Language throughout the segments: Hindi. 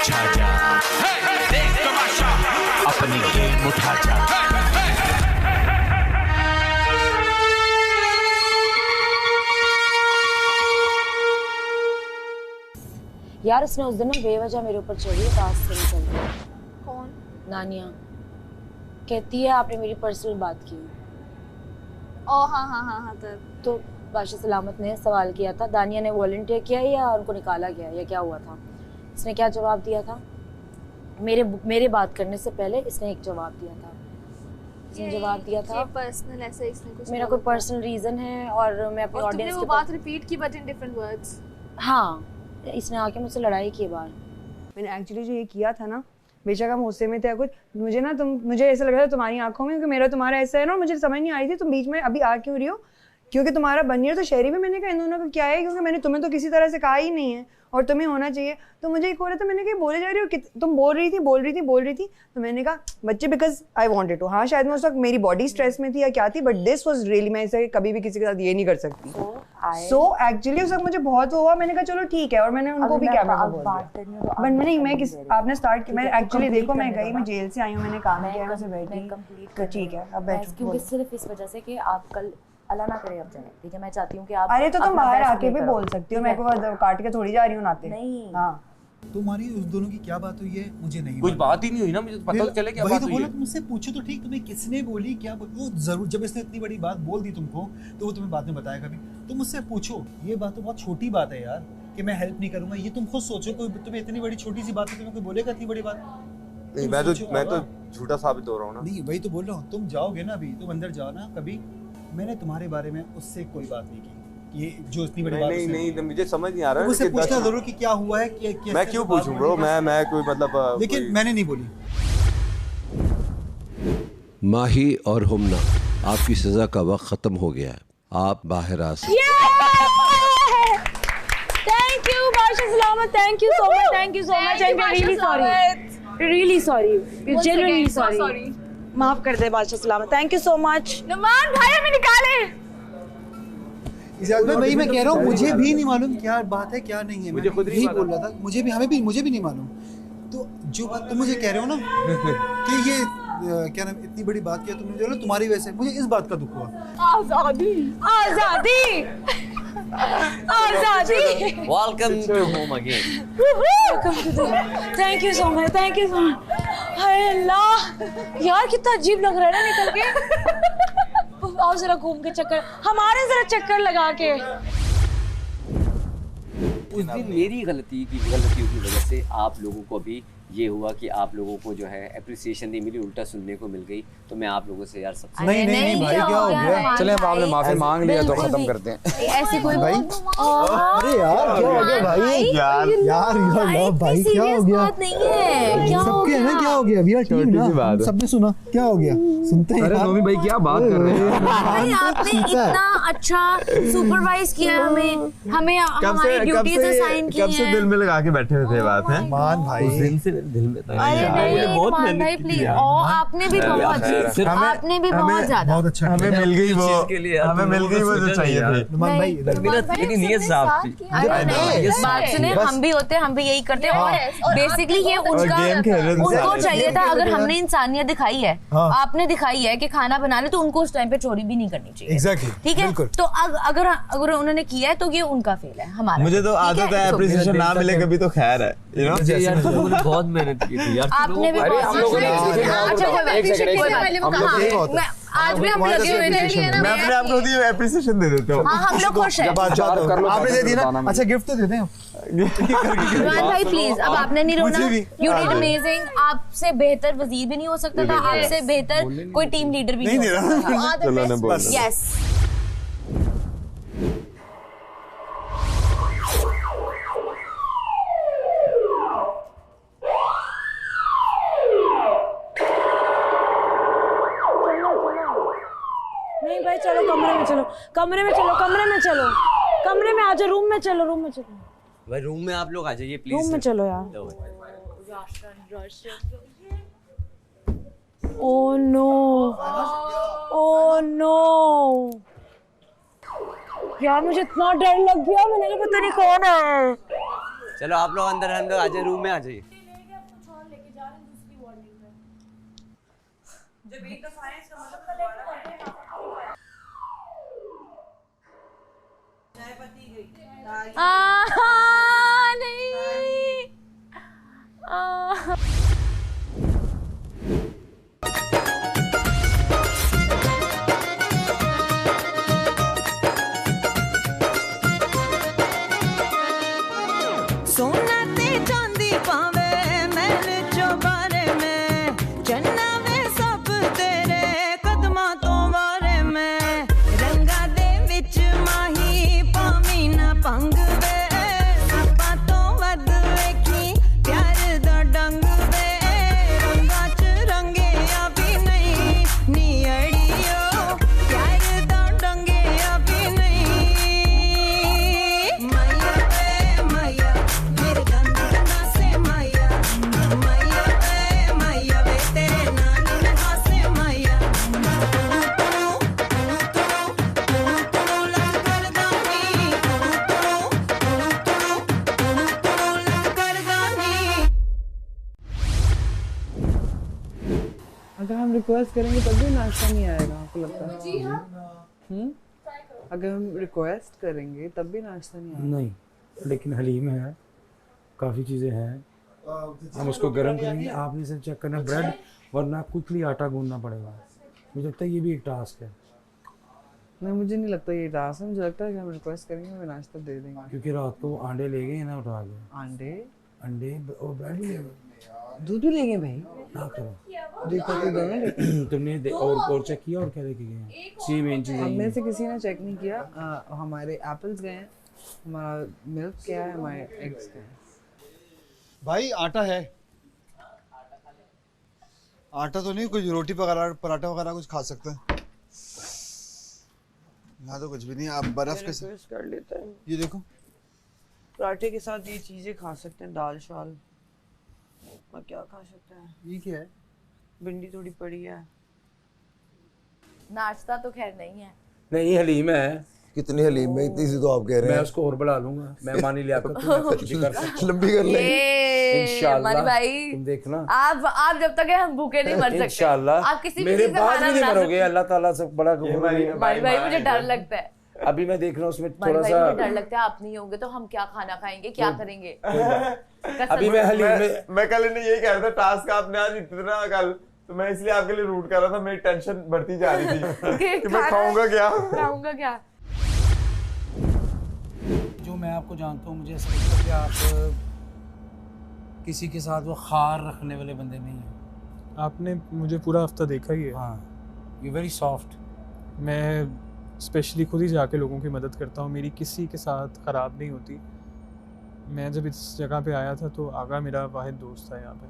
छा जा, देख तमाशा, अपनी गेम उठा जा। यार इसने उस दिन ना बेवजह मेरे ऊपर चढ़ी, पास से नहीं चल रही। कौन? नानिया कहती है आपने मेरी पर्सनल बात की। ओ हाँ तब तो बादशाह सलामत ने सवाल किया था दानिया ने वॉलंटियर किया या उनको निकाला गया या क्या हुआ था। इसने क्या जवाब दिया था? मेरे बात करने से पहले इसने एक जवाब दिया था। इसने जवाब दिया था पर्सनल, ऐसा इसने कुछ मेरा कोई पर्सनल रीजन है और मैं अपनी और ऑडियंस तुमने वो बात रिपीट की बट इन डिफरेंट वर्ड्स। हाँ, इसने आके मुझसे लड़ाई की बार। मैंने एक्चुअली जो ये किया था ना, बेशक हम गुस्से में थे कुछ, मुझे ऐसा लग रहा था तुम्हारी आंखों में कि मेरा तुम्हारा ऐसा है ना, मुझे समझ नहीं आ रही थी तुम बीच में अभी आ क्यों रही हो, क्योंकि तुम्हारा बनियर तो शहरी में। मैंने कहा इन दोनों का क्या है, क्योंकि मैंने तुम्हें तो किसी तरह से कहा ही नहीं है और तुम्हें होना चाहिए। तो मुझे एक हो रहा था, मैंने कहा बोले जा रही हो, तुम बोल रही थी। तो मैंने कहा बच्चे बिकॉज आई वांटेड टू। हाँ शायद मैं उस वक्त मेरी बॉडी स्ट्रेस में थी या क्या थी, बट दिस वाज रियली, मैं ऐसे कभी भी किसी के साथ ये नहीं कर सकती। सो एक्चुअली उस वक्त मुझे बहुत हुआ, मैंने कहा चलो ठीक है, और मैंने उनको भी कैमरा पे बोल दिया। बट मैंने आपने स्टार्ट किया, मैं एक्चुअली देखो मैं गई, मैं जेल से आई हूँ, मैंने काम किया, मैं बैठी तो ठीक है अब बैठो। क्योंकि सिर्फ इस वजह से कि आप कल अल्लाह ना करे अब जाए, ठीक है? मैं चाहती हूँ कि आप अरे तो तुम बाहर आके भी बोल सकती हो, मैं को काट के थोड़ी जा रही हूँ नाते। नहीं हाँ, तुम्हारी उस दोनों की क्या बात हुई है मुझे नहीं कुछ बात ही नहीं हुई ना, मुझे पता तो चले क्या बात हुई है। मुझसे पूछो तो ठीक, तुम्हें किसने बोली, क्या बोली? वो जरूर जब इसने इतनी बड़ी बात बोल दी तुमको तो वो तुम्हें बाद में बताया कभी, तुम मुझसे पूछो। ये बात तो बहुत छोटी बात है यार कि मैं हेल्प नहीं करूंगा, ये तुम खुद सोचो। कोई तुम्हें इतनी बड़ी छोटी सी बात है, तुम्हें कोई बोलेगा इतनी बड़ी बात? नहीं, मैं तो झूठा साबित हो रहा हूँ ना। नहीं वही तो बोल रहा हूँ, तुम जाओगे ना अभी, तुम अंदर जाओ ना कभी। मैंने तुम्हारे बारे में उससे कोई बात नहीं की, ये जो इतनी बड़ी बात नहीं, मुझे समझ नहीं आ रहा है। मुझसे पूछना जरूर कि क्या हुआ है, मैं क्यों पूछूं ब्रो, मैं कोई मतलब, लेकिन मैंने नहीं बोली। माही और हुमना, आपकी सजा का वक्त खत्म हो गया है, आप बाहर आ सकते। थैंक यू बादशाह सलामत, thank you so much, thank you so much. I am really sorry, genuinely sorry. माफ कर दे बादशाह सलामत, thank you so much. Numan भाई हमें निकाले। वही मैं कह रहा हूँ, मुझे भी नहीं मालूम क्या बात है क्या नहीं है, मुझे खुद नहीं बोल रहा था, मुझे भी नहीं मालूम। तो जो बात तुम मुझे कह रहे हो ना कि ये क्या नाम, इतनी बड़ी बात किया तुमने, जो ना तुम्हारी वजह से मुझे इस बात का दुख हुआ। आजादी welcome to home again. Thank you so much, thank you so much. हाय अल्लाह यार कितना अजीब लग रहा है ना निकल के। आओ जरा घूम के चक्कर हमारे जरा चक्कर लगा के। उस दिन मेरी गलतियों की वजह से आप लोगों को भी ये हुआ कि आप लोगों को जो है एप्रिसिएशन नहीं मिली, उल्टा सुनने को मिल गई। तो मैं आप लोगों से यार सबसे नहीं भाई क्या हो गया? चले अब आपने माफी मांग लिया तो खत्म करते हैं। ऐसी कोई भाई अरे यार क्या हो गया भाई? यार भाई क्या हो गया? बात नहीं है, क्या हो सबके है ना, क्या हो गया? भैया टीम ना, सबने सुना क्या हो गया? सुनते हैं। अरे नोमी भाई क्या बात कर रहे हैं? भाई आपने इतना अच्छा सुपरवाइज किया हमें हमारी ड्यूटीज असाइन की हैं। कब से दिल में लगा के बैठे हुए थे बात है? मान भाई दिन से दिल में था। अरे नहीं बहुत मान भाई प्लीज, और आपने भी बहुत ज्यादा बहुत अच्छा हमें मिल गई वो, के लिए हमें मिल गई वो जो चाहिए थे। नुमान भाई मेरी नीयत साफ थी। बात सुने, हम भी होते, हम भी यही करते हैं। और बेसिकली ये उनको चाहिए था, अगर हमने इंसानियत दिखाई है, आपने दिखाई है कि खाना बना ले, तो उनको उस टाइम पे चोरी भी नहीं करनी चाहिए। एग्जैक्टली, ठीक है। तो अगर उन्होंने किया है तो ये उनका फेल है, हमारा। मुझे तो आदत है, अप्रिसिएशन ना मिले कभी तो खैर है, यू नो। यार तुम लोगों ने बहुत मेहनत की थी यार। आपने भी आज भी हम लगे हुए थे। मैं अपने आप को अप्रिसिएशन दे देता हूँ। हम लोग खुश हैं। आपने दे दिया ना, अच्छा गिफ्ट तो दे दें। नुमान भाई प्लीज, अब आपने नहीं रोना। You did amazing. आपसे बेहतर वजीर भी नहीं हो सकता था, आपसे बेहतर कोई टीम लीडर भी नहीं हो सकता था। यस नहीं भाई चलो कमरे में चलो, कमरे में आ जाओ, रूम में चलो। भाई रूम में आप लोग आ जाइए प्लीज। रूम में चलो यार। ओह नो यार मुझे इतना डर लग गया, मैंने कहा पता नहीं कौन है। चलो आप लोग अंदर आ जाइए, रूम में आ जाइए। नहीं सोना ते चांदी पावे महल चौबारे में चन्ना वे सब तेरे कदमां तो वारे में रंगा दे विच माही पावी ना पंग वे सपा तो वध वेखी प्यार दा डंग वे रंगा च रंगे आ भी नहीं नी अड़ियो प्यार दा डंगे आ भी नहीं मैया वे मैया मेरे गंद गंदा से मैया मैया वे तेरे नानी में हासे मैया लग कर दानी अगर हम रिक्वेस्ट करेंगे तब भी नाश्ता नहीं आएगा, आपको लगता है? अगर हम रिक्वेस्ट करेंगे तब भी नाश्ता नहीं आएगा? नहीं, लेकिन हलीम है, काफ़ी चीज़ें हैं, हम उसको गर्म करेंगे। आपने सिर्फ चेक करना ब्रेड, वरना क्विकली आटा गूंदना पड़ेगा। मुझे लगता है ये भी एक टास्क है। नहीं, मुझे नहीं लगता ये टास्क है। मुझे लगता है कि हम रिक्वेस्ट करेंगे हमें नाश्ता दे देंगे। क्योंकि रात को वो अंडे ले गए ना उठा के। अंडे और ब्रेड ले गए, दूध भी ले गए भाई। ना करो, देखो तो दोनों तुमने और चेक किया और क्या लेके गए? सी मेन चीज़ हम में से किसी ने चेक नहीं किया। हमारे एप्पल्स गए हैं, हमारा मिल्क क्या है, हमारे एग्स क्या है। भाई आटा है? आटा तो नहीं, कुछ रोटी वगैरह पराठा वगैरह कुछ खा सकते हैं? यहाँ तो कुछ भी नहीं। आप बर्फ के साथ कर लेते हैं। ये देखो, पराठे के साथ ये चीजें खा सकते हैं, दाल शाल और क्या खा सकते हैं। ये क्या है? भिंडी थोड़ी पड़ी है। नाश्ता तो खैर नहीं है। नहीं, हलीम है। कितनी हलीम है? इतनी सी तो आप कह रहे हैं। मैं उसको और बढ़ा लूंगा। मैं मानी लिया लंबी कर लेंगे इंशाल्लाह। भाई तुम देखना, आप जब तक है हम भूखे नहीं मर सकते इंशाल्लाह। आप किसी मेरे भी चीज़ से बाद खाना भी नहीं बना मरोगे, अल्लाह ताला से बड़ा भाई मुझे डर लगता है। अभी मैं देख रहा हूँ उसमें भाई थोड़ा सा मुझे डर लगता है आप नहीं होंगे तो हम क्या खाना खाएंगे, क्या करेंगे। अभी मैं हलीम में मैं कल इन्हें यही कह रहा था, टास्क आपने आज इतना कल, तो मैं इसलिए आपके लिए रूट कर रहा था। मेरी टेंशन बढ़ती जा रही थी कि मैं खाऊंगा क्या। जो मैं आपको जानता हूँ, मुझे ऐसा लगता है कि आप किसी के साथ वो खार रखने वाले बंदे नहीं हैं। आपने मुझे पूरा हफ्ता देखा ही है। हाँ, यू वेरी सॉफ्ट। मैं स्पेशली खुद ही जाके लोगों की मदद करता हूँ, मेरी किसी के साथ ख़राब नहीं होती। मैं जब इस जगह पे आया था तो आगा मेरा वाहिद दोस्त था यहाँ पे,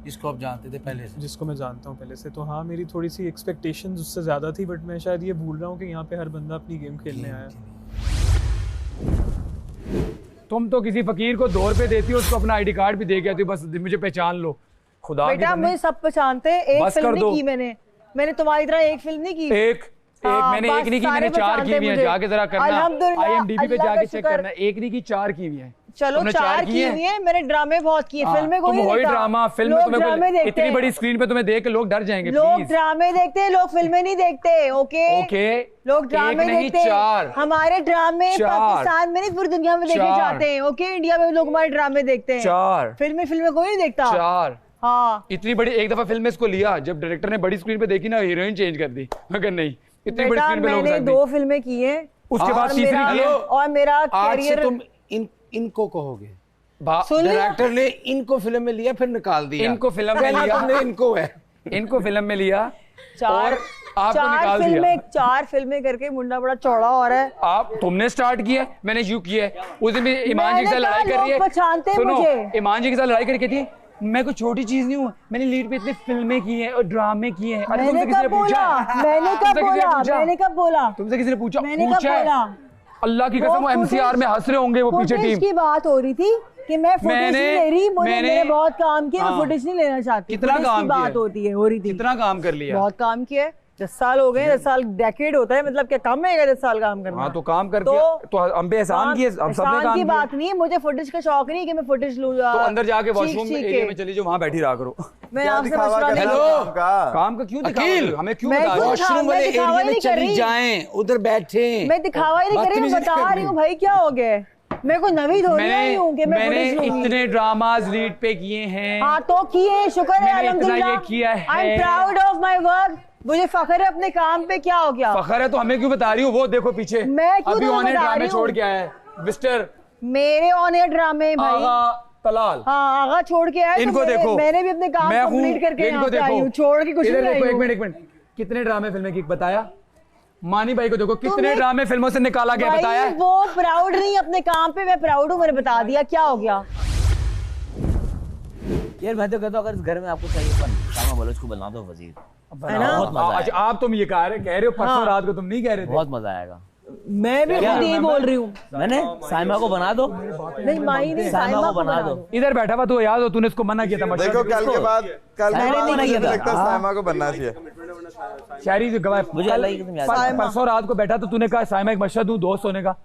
जिसको आप जानते थे पहले से? जिसको मैं जानता हूँ पहले से। तो हाँ, मेरी थोड़ी सी एक्सपेक्टेशंस उससे ज़्यादा थी, बट मैं शायद ये भूल रहा हूँ कि यहाँ पे हर बंदा अपनी गेम खेलने आया। तुम तो किसी फकीर को 2 रुपए देती हो, उसको अपना आईडी कार्ड भी दे के आती हो, बस मुझे पहचान लो। खुदा बेटा मुझे सब पहचानते हैं। एक फिल्म नहीं की मैंने तुम्हारी तरह एक फिल्म नहीं की। मैंने एक नहीं की, मैंने 4 की हुई है। जाके जरा करना, IMDb पे जाके चेक करना। एक नहीं की, 4 की हुई है। चलो 4 की हुई है। मैंने ड्रामे बहुत किए, फिल्में कोई नहीं देखता। ड्रामा फिल्म में तुम्हें इतनी बड़ी स्क्रीन पे तुम्हें देख के लोग डर जाएंगे। लोग ड्रामे देखते हैं, लोग फिल्में नहीं देखते। ओके लोग ड्रामे देखते हैं। हमारे ड्रामे पाकिस्तान में नहीं, पूरी दुनिया में देखे जाते हैं। ओके, इंडिया में लोग हमारे ड्रामे देखते हैं। 4 फिल्में कोई नहीं देखता। 4 हाँ, इतनी बड़ी एक दफा फिल्म में इसको लिया, जब डायरेक्टर ने बड़ी स्क्रीन पे देखी ना, हीरोइन चेंज कर दी। मगर नहीं, इतनी बड़ी स्क्रीन पे लोग मैंने 2 फिल्में की हैं, उसके बाद तीसरी की है। और मेरा कैरियर तुम इनको कहोगे डायरेक्टर ने इनको फिल्म में लिया, फिर निकाल दिया। इनको फिल्म में लिया, तुमने इनको फिल्म में लिया और आपको निकाल दिया। 4 फिल्में करके मुंडा बड़ा चौड़ा हो रहा है। आप तुमने स्टार्ट किया, मैंने यू किया है। उस दिन ईमान जी के साथ लड़ाई कर रही है, सुनो, ईमान जी के साथ लड़ाई करके थी, मैं कोई छोटी चीज नहीं हूँ, मैंने लीड पे इतनी फिल्में की हैं और ड्रामे किए हैं। मैंने कब बोला? तुमसे किसी ने पूछा? अल्लाह की कसम, MCR में हंस रहे होंगे वो पीछे टीम की बात हो रही थी कि मैं फुटेज नहीं ले रही, मैंने बहुत काम किया, मैं फुटेज नहीं लेना चाहती। कितना काम बात होती है, हो रही थी। कितना काम कर लिया? बहुत काम किया। 10 साल हो गए, 10 साल डेकेड होता है, मतलब क्या कम है 10 साल काम करना? हाँ तो काम करके तो हम पे एहसान किए, हम सबने काम की बात नहीं है, मुझे फुटेज का शौक नहीं कि मैं फुटेज लूँ। तो अंदर जाके वॉशरूम एरिया में चली जाओ, वहाँ बैठी रहा करो। मैं आपसे मशवरा नहीं काम का क्यों अकील, हमें क्यों वॉशरूम वाले एरिया में चली जाएं, उधर बैठे। मैं दिखावा ही नहीं कर रही, बता रही हूँ भाई क्या हो गया। मैं कोई नवी थोड़ी आई हूँ कि मैं मैंने इतने ड्रामाज लीड पे किए हैं। हाँ तो किए, शुक्र है अल्हम्दुलिल्लाह। ये किया है। I am proud of my work. मुझे फख्र है अपने काम पे। क्या हो गया? फख्र है तो हमें क्यों बता रही हो? वो देखो पीछे, मैं क्यों अभी ऑन एयर ड्रामे ड्रामे छोड़ के आया है मिस्टर। मेरे ऑन एयर ड्रामे भाई आगा तलाल। हाँ आगा छोड़ के आया। इनको देखो, मैंने भी अपने काम कंप्लीट करके यहाँ पे आई हूँ, छोड़ के कुछ नहीं आई हूँ। एक मिनट, कितने ड्रामे फिल्में की बताया? मानी भाई को देखो कितने ड्रामे फिल्मों से निकाला गया, बताया? वो प्राउड नहीं अपने काम पे, मैं प्राउड हूँ, मैंने बता दिया। क्या हो गया यार? मैं तो कहता हूँ अगर इस घर में आपको चाहिए सामा बलोच को बना दो वजीर, है ना? अच्छा आप तुम ये कह रहे हो, परसों रात को तुम नहीं कह रहे थे? बहुत मजा आएगा। मैं भी खुद यही बोल रही हूँ। मैंने साइमा को बना दो। नहीं माही नहीं, साइमा को बना दो। इधर बैठा हुआ तो याद हो, तूने इसको मना किया था। देखो कल के बाद नहीं लगता है साइमा को बनना चाहिए। शायरी गवाह मुझे परसों रात को बैठा तो तूने कहा साइमा एक मशहद हूँ दोस्त होने का,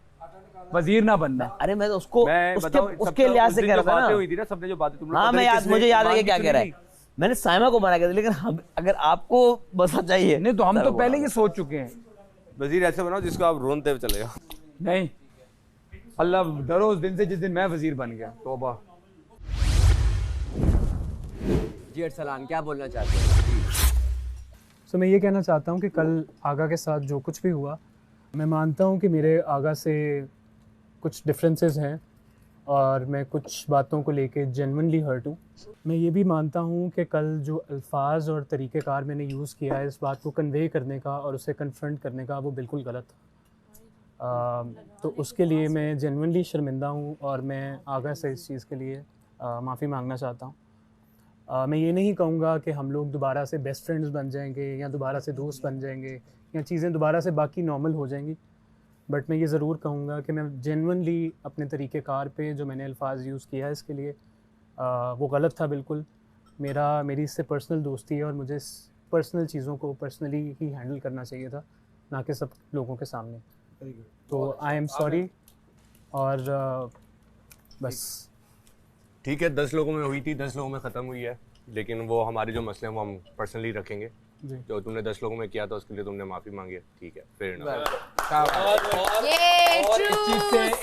वजीर ना बनना। अरे मैं तो उसको उसके लिहाज से कह रहा था ना, सबने जो बातें तुम लोग। हाँ मुझे याद है क्या कह रहा है। मैंने साइमा को बना के, लेकिन हम अगर आपको बसा चाहिए नहीं तो हम तो पहले ही सोच चुके हैं। वजीर ऐसे बनाओ जिसको आप रोनते हुए चले जाओ। नहीं, अल्लाह डरो उस दिन से जिस दिन मैं वजीर बन गया। तौबा। जी अरसलान क्या बोलना चाहते हैं? मैं ये कहना चाहता हूँ कि कल आगा के साथ जो कुछ भी हुआ, मैं मानता हूँ कि मेरे आगा से कुछ डिफरेंसेस हैं और मैं कुछ बातों को लेके जेन्युइनली हर्ट हूँ। मैं ये भी मानता हूँ कि कल जो अल्फाज और तरीक़ेकार मैंने यूज़ किया है इस बात को कन्वे करने का और उसे कन्फ्रंट करने का, वो बिल्कुल गलत था। तो उसके लिए मैं जेन्युइनली शर्मिंदा हूँ और मैं आगा से इस चीज़ के लिए माफ़ी मांगना चाहता हूँ। मैं ये नहीं कहूँगा कि हम लोग दोबारा से बेस्ट फ्रेंड्स बन जाएंगे या दोबारा से दोस्त बन जाएंगे या चीज़ें दोबारा से बाकी नॉर्मल हो जाएंगी, बट मैं ये ज़रूर कहूँगा कि मैं जेन्युइनली अपने तरीक़ेकार पे जो मैंने अल्फाज यूज़ किया है इसके लिए वो गलत था बिल्कुल। मेरी इससे पर्सनल दोस्ती है और मुझे पर्सनल चीज़ों को पर्सनली ही हैंडल करना चाहिए था, ना कि सब लोगों के सामने। तो आई एम सॉरी और बस ठीक है। 10 लोगों में हुई थी, 10 लोगों में ख़त्म हुई है, लेकिन वो हमारे जो मसले हैं वो हम पर्सनली रखेंगे। जो तुमने 10 लोगों में किया था उसके लिए तुमने माफ़ी मांगी है, ठीक है, फिर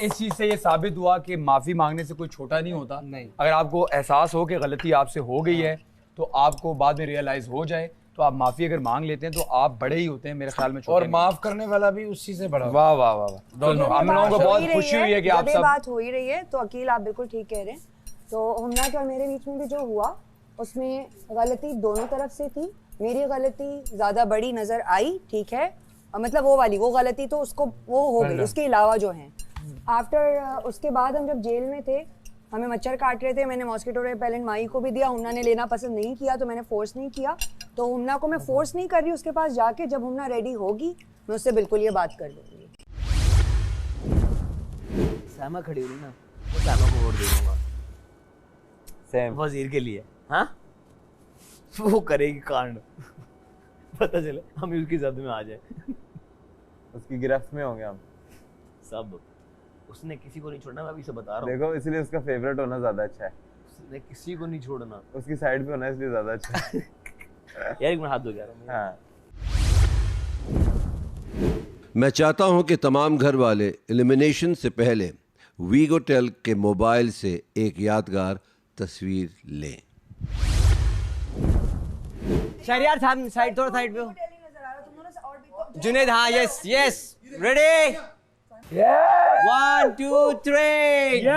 इस चीज़ से ये साबित हुआ कि माफ़ी मांगने से कोई छोटा नहीं होता। नहीं, अगर आपको एहसास हो कि गलती आपसे हो गई है तो आपको बाद में रियलाइज़ हो जाए तो आप माफ़ी अगर मांग लेते हैं तो आप बड़े ही होते हैं मेरे ख्याल में। और माफ़ करने वाला भी उसी से बड़ा। वाह वाह वाह वाह, दोनों हम लोगों को बहुत खुशी हुई है कि आप सब बात हो ही रही है। तो अकील आप बिल्कुल ठीक कह रहे हैं। तो हमनाट और मेरे बीच में भी जो हुआ उसमें गलती दोनों तरफ से थी। मेरी गलती ज़्यादा बड़ी नज़र आई, ठीक है, मतलब वो गलती तो उसको वो हो गई, उसके अलावा जो है आफ्टर उसके बाद हम जब जेल में थे, हमें मच्छर काट रहे थे, मैंने मॉस्किटो रिपेलेंट माई को भी दिया, हुमना ने लेना पसंद नहीं किया तो मैंने फोर्स नहीं किया। तो हुमना को मैं फोर्स नहीं कर रही उसके पास जाके, जब हुमना रेडी होगी मैं उससे बिल्कुल ये बात कर लूँगी। सामा खड़ी हुई ना तो सामा को वोट दे दूंगा सेम वजीर के लिए। हाँ वो करेगी कांड, पता चले हम उसकी जद में आ जाए, उसकी गिरफ्त में होंगे हम सब। उसने किसी को नहीं छोड़ना, मैं अभी से बता रहा हूँ। देखो इसलिए उसका फेवरेट होना ज्यादा अच्छा है। उसने किसी को नहीं छोड़ना, उसकी साइड पे होना इसलिए ज्यादा अच्छा है। यार एक मिनट हाथ धो जा रहा हूँ। हाँ। मैं चाहता हूं कि तमाम घर वाले एलिमिनेशन से पहले वीगोटेल के मोबाइल से एक यादगार तस्वीर लें। शहरियार साइड थोड़ा साइड पे हो। जुनेद हाँ यस यस रेडी 1 2 3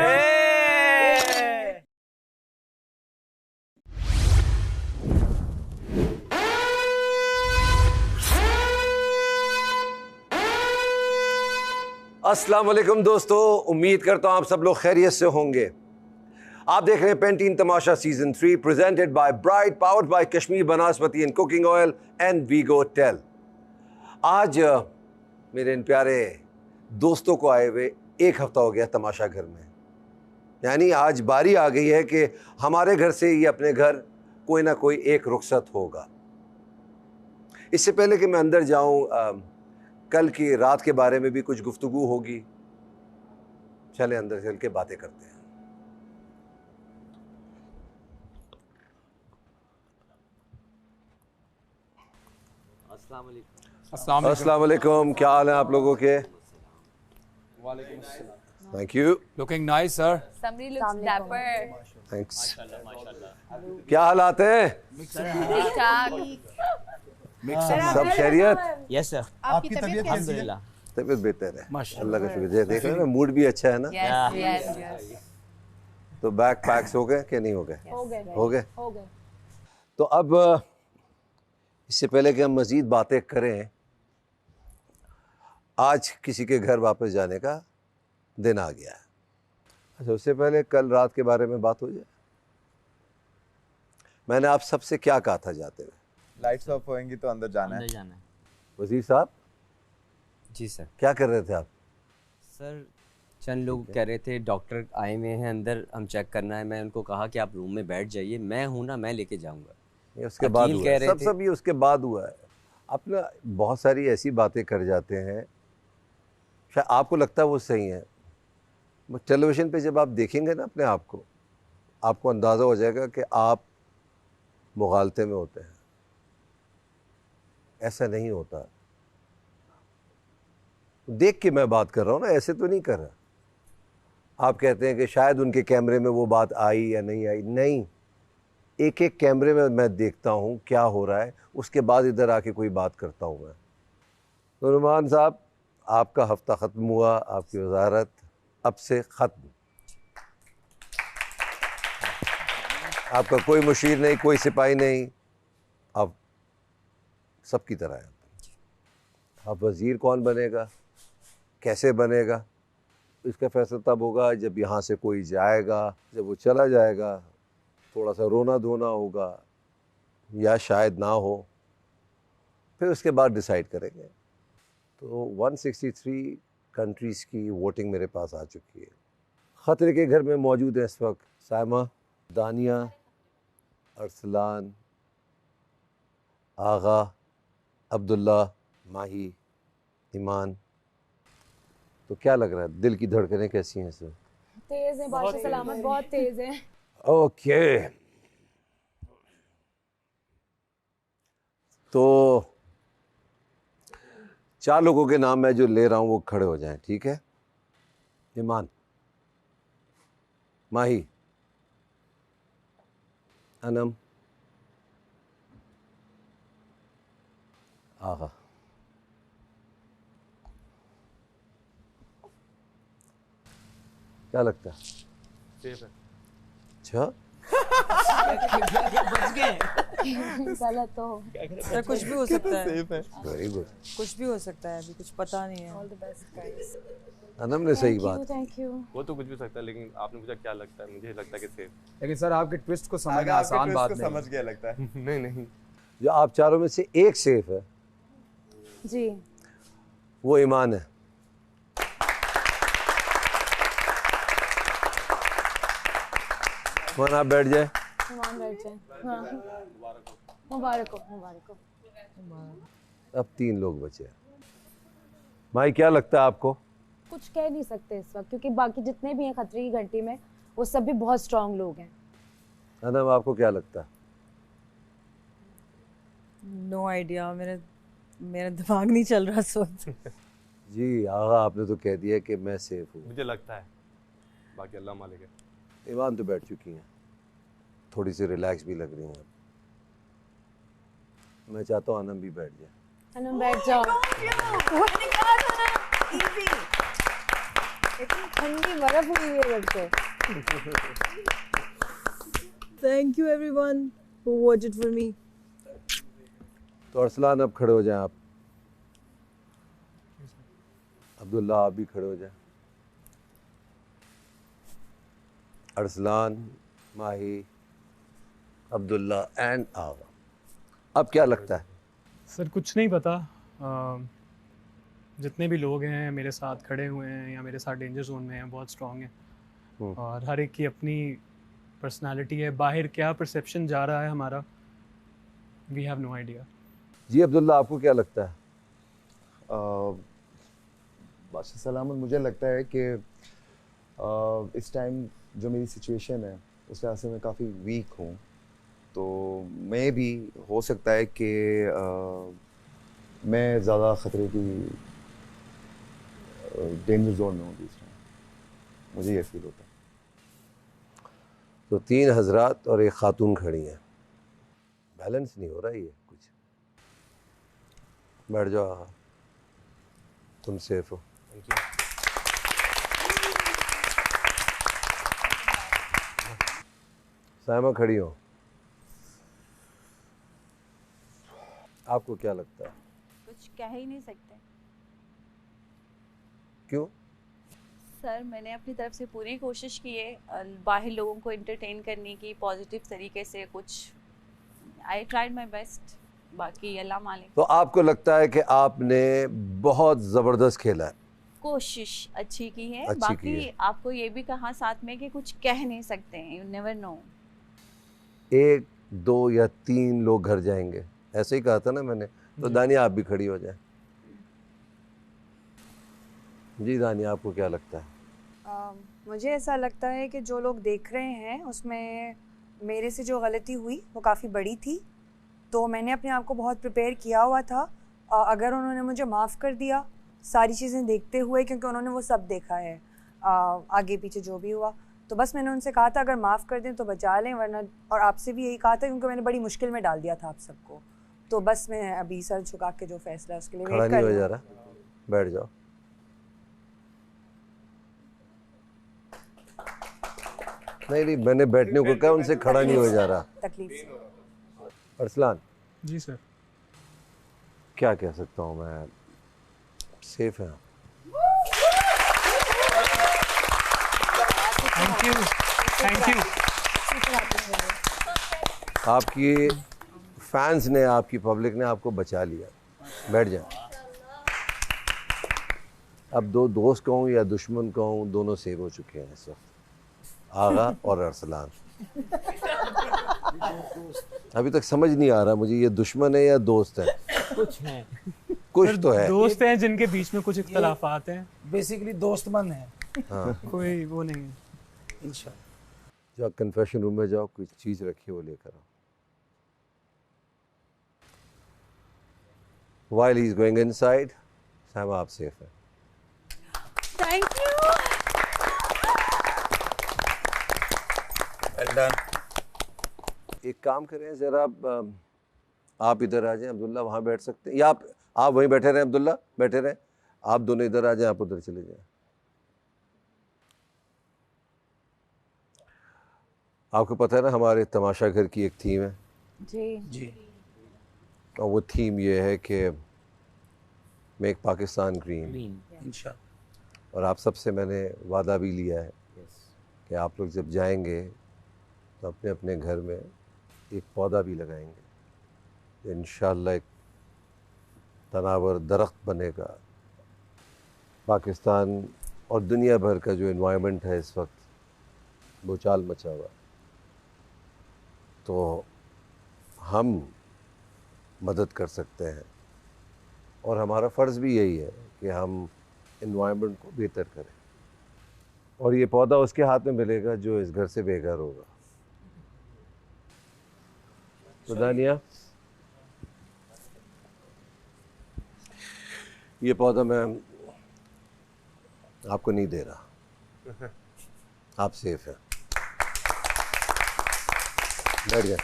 अस्सलाम वालेकुम दोस्तों, उम्मीद करता हूँ आप सब लोग खैरियत से होंगे। आप देख रहे हैं Pantene Tamasha season 3 presented by Bright, powered by Kashmir Banaspati and cooking oil and वीगोटेल। आज मेरे इन प्यारे दोस्तों को आए हुए 1 हफ्ता हो गया तमाशा घर में, यानी आज बारी आ गई है कि हमारे घर से ये अपने घर कोई ना कोई एक रुखसत होगा। इससे पहले कि मैं अंदर जाऊं, कल की रात के बारे में भी कुछ गुफ्तगू होगी। चले अंदर चल के बातें करते हैं। अस्सलाम वालेकुम। क्या हाल है आप लोगों के? वालेकुम अस्सलाम। Thank you. Looking nice sir. Somebody looks dapper. Thanks. क्या हालात हैं? ठीक ठाक। सब खैरियत? Yes sir. आपकी तबीयत कैसी है? तबीयत बेहतर है अल्लाह का शुक्र। देख रहे हैं ना, मूड भी अच्छा है ना। Yes. तो बैग पैक्स हो गए कि नहीं हो गए? हो गए। तो अब इससे पहले कि हम मज़ीद बातें करें, आज किसी के घर वापस जाने का दिन आ गया है। अच्छा, उससे पहले कल रात के बारे में बात हो जाए। मैंने आप सबसे क्या कहा था जाते हुए? लाइट्स ऑफ होएंगी तो अंदर जाना है। वज़ीर साहब जी सर। क्या कर रहे थे आप? सर चंद लोग कह रहे थे डॉक्टर आए हुए हैं अंदर, हम चेक करना है। मैं उनको कहा कि आप रूम में बैठ जाइए, मैं हूं ना, मैं लेके जाऊंगा। ये उसके बाद हुआ है। सब ये उसके बाद हुआ है। आप ना बहुत सारी ऐसी बातें कर जाते हैं, शायद आपको लगता है वो सही है। टेलीविज़न पे जब आप देखेंगे ना अपने आप को, आपको अंदाज़ा हो जाएगा कि आप मुगालते में होते हैं। ऐसा नहीं होता। देख के मैं बात कर रहा हूँ ना, ऐसे तो नहीं कर रहा। आप कहते हैं कि शायद उनके कैमरे में वो बात आई या नहीं आई। नहीं, एक एक कैमरे में मैं देखता हूँ क्या हो रहा है, उसके बाद इधर आके कोई बात करता हूँ मैं। तो नुमान साहब, आपका हफ्ता ख़त्म हुआ, आपकी वजारत अब से ख़त्म। आपका कोई मुशीर नहीं, कोई सिपाही नहीं, आप सबकी तरह है। अब वज़ीर कौन बनेगा, कैसे बनेगा, इसका फैसला तब होगा जब यहाँ से कोई जाएगा। जब वो चला जाएगा, थोड़ा सा रोना धोना होगा या शायद ना हो, फिर उसके बाद डिसाइड करेंगे। तो 163 कंट्रीज़ की वोटिंग मेरे पास आ चुकी है। ख़तरे के घर में मौजूद है इस वक्त साइमा, दानिया, अरसलान, आगा, अब्दुल्ला, माही, ईमान। तो क्या लग रहा है, दिल की धड़कनें कैसी हैं इसमें? तेज है बादशाह सलामत, बहुत तेज है। ओके, तो 4 लोगों के नाम मैं जो ले रहा हूं वो खड़े हो जाएं, ठीक है? ईमान, माही, अनम, आगा। क्या लगता है? सेफ है। अच्छा, बच गए। गलत तो सर कुछ भी हो सकता है। सेफ है। Very good. कुछ भी हो सकता है, अभी कुछ पता नहीं है। All the best guys. Anam ने सही बात। Thank you. वो तो कुछ भी सकता है, लेकिन आपने पूछा क्या लगता है, मुझे लगता है कि सेफ। लेकिन सर आपके ट्विस्ट को समझना आसान बात नहीं। समझ गया लगता है। नहीं नहीं, जो आप चारों में से एक सेफ है जी, वो ईमान है। ईमान आप बैठ जाए। ईमान बैठ जाए। हाँ, मुबारक हो, मुबारक हो। अब 3 लोग बचे हैं। माई, क्या लगता है आपको? कुछ कह नहीं सकते इस वक्त, क्योंकि बाकी जितने भी हैं खतरे की घंटी में, वो सब भी बहुत स्ट्रांग लोग हैं। अनम, आपको क्या लगता है? नो आइडिया, मेरा दिमाग नहीं चल रहा सोच। जी आगा, आपने तो कह दिया कि मैं सेफ हूँ। मुझे लगता है, बाकी अल्लाह मालिक है। ईमान तो बैठ चुकी हैं, थोड़ी सी रिलैक्स भी लग रही हैं। मैं चाहता हूँ अनम भी बैठ जाए। अनम बैठ जाओ। इतनी ठंडी बर्फ हुई है जब से। Thank you everyone who watched for me. तो अरसलान, अब खड़े हो जाएं आप। अब्दुल्ला, आप भी खड़े हो जाएं। अरसलान, माही, अब्दुल्ला एंड आगा। अब क्या लगता है? सर कुछ नहीं पता। जितने भी लोग हैं मेरे साथ खड़े हुए हैं या मेरे साथ डेंजर जोन में हैं, बहुत स्ट्रांग हैं और हर एक की अपनी पर्सनालिटी है। बाहर क्या परसेप्शन जा रहा है हमारा, वी हैव नो आइडिया। जी अब्दुल्ला, आपको क्या लगता है? बादशाह सलामत, मुझे लगता है कि इस टाइम जो मेरी सिचुएशन है उस वजह से मैं काफ़ी वीक हूँ, तो मैं भी हो सकता है कि मैं ज़्यादा ख़तरे की डेंजर जोन में हूँ इस टाइम, मुझे ये फील होता है। तो 3 हजरात और एक खातून खड़ी हैं, बैलेंस नहीं हो रहा ये कुछ। बैठ जाओ, तुम सेफ हो। साइमा खड़ी हो, आपको क्या लगता है? कुछ कह ही नहीं सकते क्यों? सर, मैंने अपनी तरफ से पूरी कोशिश की है बाहर लोगों को एंटरटेन करने की पॉजिटिव तरीके से, कुछ आई ट्राइड माय बेस्ट, बाकी अल्लाह मालिक। तो आपको लगता है कि आपने बहुत ज़बरदस्त खेला है? कोशिश अच्छी की है, अच्छी बाकी की है। आपको ये भी कहा साथ में कि कुछ कह नहीं सकते हैं, यू नेवर नो। 1, 2 या 3 लोग घर जाएंगे, ऐसे ही कहा था ना मैंने। तो दानिया आप भी खड़ी हो जाए। जी दानिया, आपको क्या लगता है? मुझे ऐसा लगता है कि जो लोग देख रहे हैं उसमें मेरे से जो गलती हुई वो काफ़ी बड़ी थी, तो मैंने अपने आप को बहुत प्रिपेयर किया हुआ था। अगर उन्होंने मुझे माफ़ कर दिया सारी चीज़ें देखते हुए, क्योंकि उन्होंने वो सब देखा है आगे पीछे जो भी हुआ, तो बस मैंने उनसे कहा था अगर माफ़ कर दें तो बचा लें, वरना, और आपसे भी यही कहा था क्योंकि मैंने बड़ी मुश्किल में डाल दिया था आप सबको। तो बस मैं अभी सर झुका के जो फैसला है उसके लिए खड़ा वेट नहीं कर हो रही जा हूँ। रहा, बैठ जाओ। नहीं, मैंने बैठने को कहा, उनसे खड़ा नहीं हो जा रहा। तकलीफ से। अरसलान जी सर। क्या कह सकता हूँ मैं, सेफ है। Thank you, thank you. आपकी फैंस ने, आपकी पब्लिक ने आपको बचा लिया। बैठ जाए। अब 2 दोस्त कहूँ या दुश्मन कहूँ, दोनों सेव हो चुके हैं इस वक्त, आगा और अरसलान। अभी तक समझ नहीं आ रहा मुझे, ये दुश्मन है या दोस्त है? कुछ है, कुछ तो है। दोस्त हैं जिनके बीच में कुछ इख्तलाफात हैं। बेसिकली दोस्तमंद है। हाँ। कोई वो नहीं है। इंशाल्लाह। जाओ कन्फेशन रूम में जाओ, कुछ चीज़ रखी वो लेकर आओ। While he's going inside, Saima आप सेफ है। Thank you. Well done. एक काम करें जरा, आप इधर आ जाएं, अब्दुल्ला वहाँ बैठ सकते हैं, या आप वहीं बैठे रहें, अब्दुल्ला बैठे रहें, आप दोनों इधर आ जाएं, आप उधर चले जाएं। आपको पता है ना हमारे तमाशा घर की एक थीम है जी। और वो थीम ये है कि मेक पाकिस्तान ग्रीन। इंशाल्लाह। और आप सबसे मैंने वादा भी लिया है कि आप लोग जब जाएंगे तो अपने अपने घर में एक पौधा भी लगाएंगे, इंशाअल्लाह एक तनावर दरख्त बनेगा। पाकिस्तान और दुनिया भर का जो एनवायरनमेंट है इस वक्त भूचाल मचा हुआ, तो हम मदद कर सकते हैं और हमारा फ़र्ज़ भी यही है कि हम एनवायरनमेंट को बेहतर करें। और ये पौधा उसके हाथ में मिलेगा जो इस घर से बेघर होगा। तो दानिया, ये पौधा मैं आपको नहीं दे रहा, आप सेफ हैं। बैठ गए,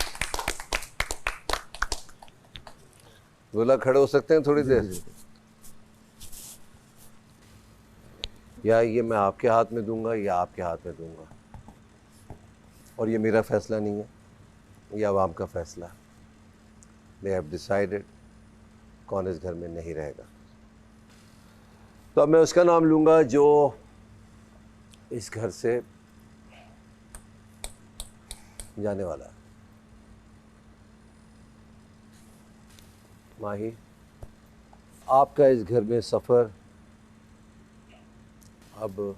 बोला खड़े हो सकते हैं थोड़ी देर, या ये मैं आपके हाथ में दूंगा या आपके हाथ में दूंगा, और ये मेरा फैसला नहीं है, ये आवाम का फैसला है। दे हैव डिसाइडेड कौन इस घर में नहीं रहेगा। तो अब मैं उसका नाम लूँगा जो इस घर से जाने वाला है। माही, आपका इस घर में सफ़र अब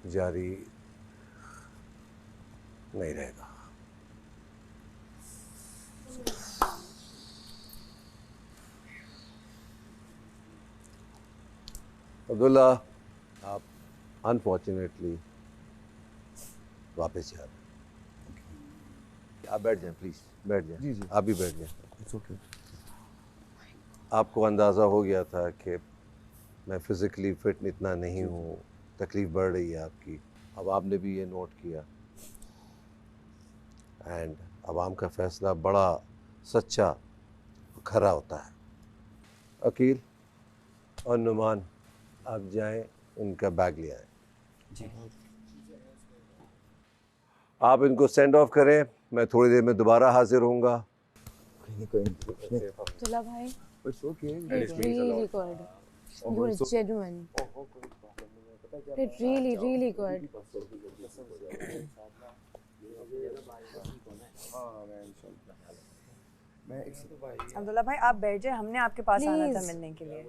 जारी नहीं रहेगा। अब्दुल्ला, आप अनफॉर्चुनेटली वापस जा रहे हैं। आप बैठ जाएं प्लीज, बैठ जाएं। जी। आप भी बैठ जाएं। It's okay. आपको अंदाज़ा हो गया था कि मैं फिज़िकली फिट इतना नहीं हूँ, तकलीफ़ बढ़ रही है आपकी। अब आपने भी ये नोट किया एंड अवाम का फ़ैसला बड़ा सच्चा खरा होता है। अकील और नुमान, आप जाएं, इनका बैग ले आए। जी। आप इनको सेंड ऑफ करें, मैं थोड़ी देर में दोबारा हाजिर होऊंगा। चला भाई, It's okay. It really good. You are genuine. It really good. Abdullah भाई आप बैठ जाए, हमने आपके पास आना था मिलने के लिए।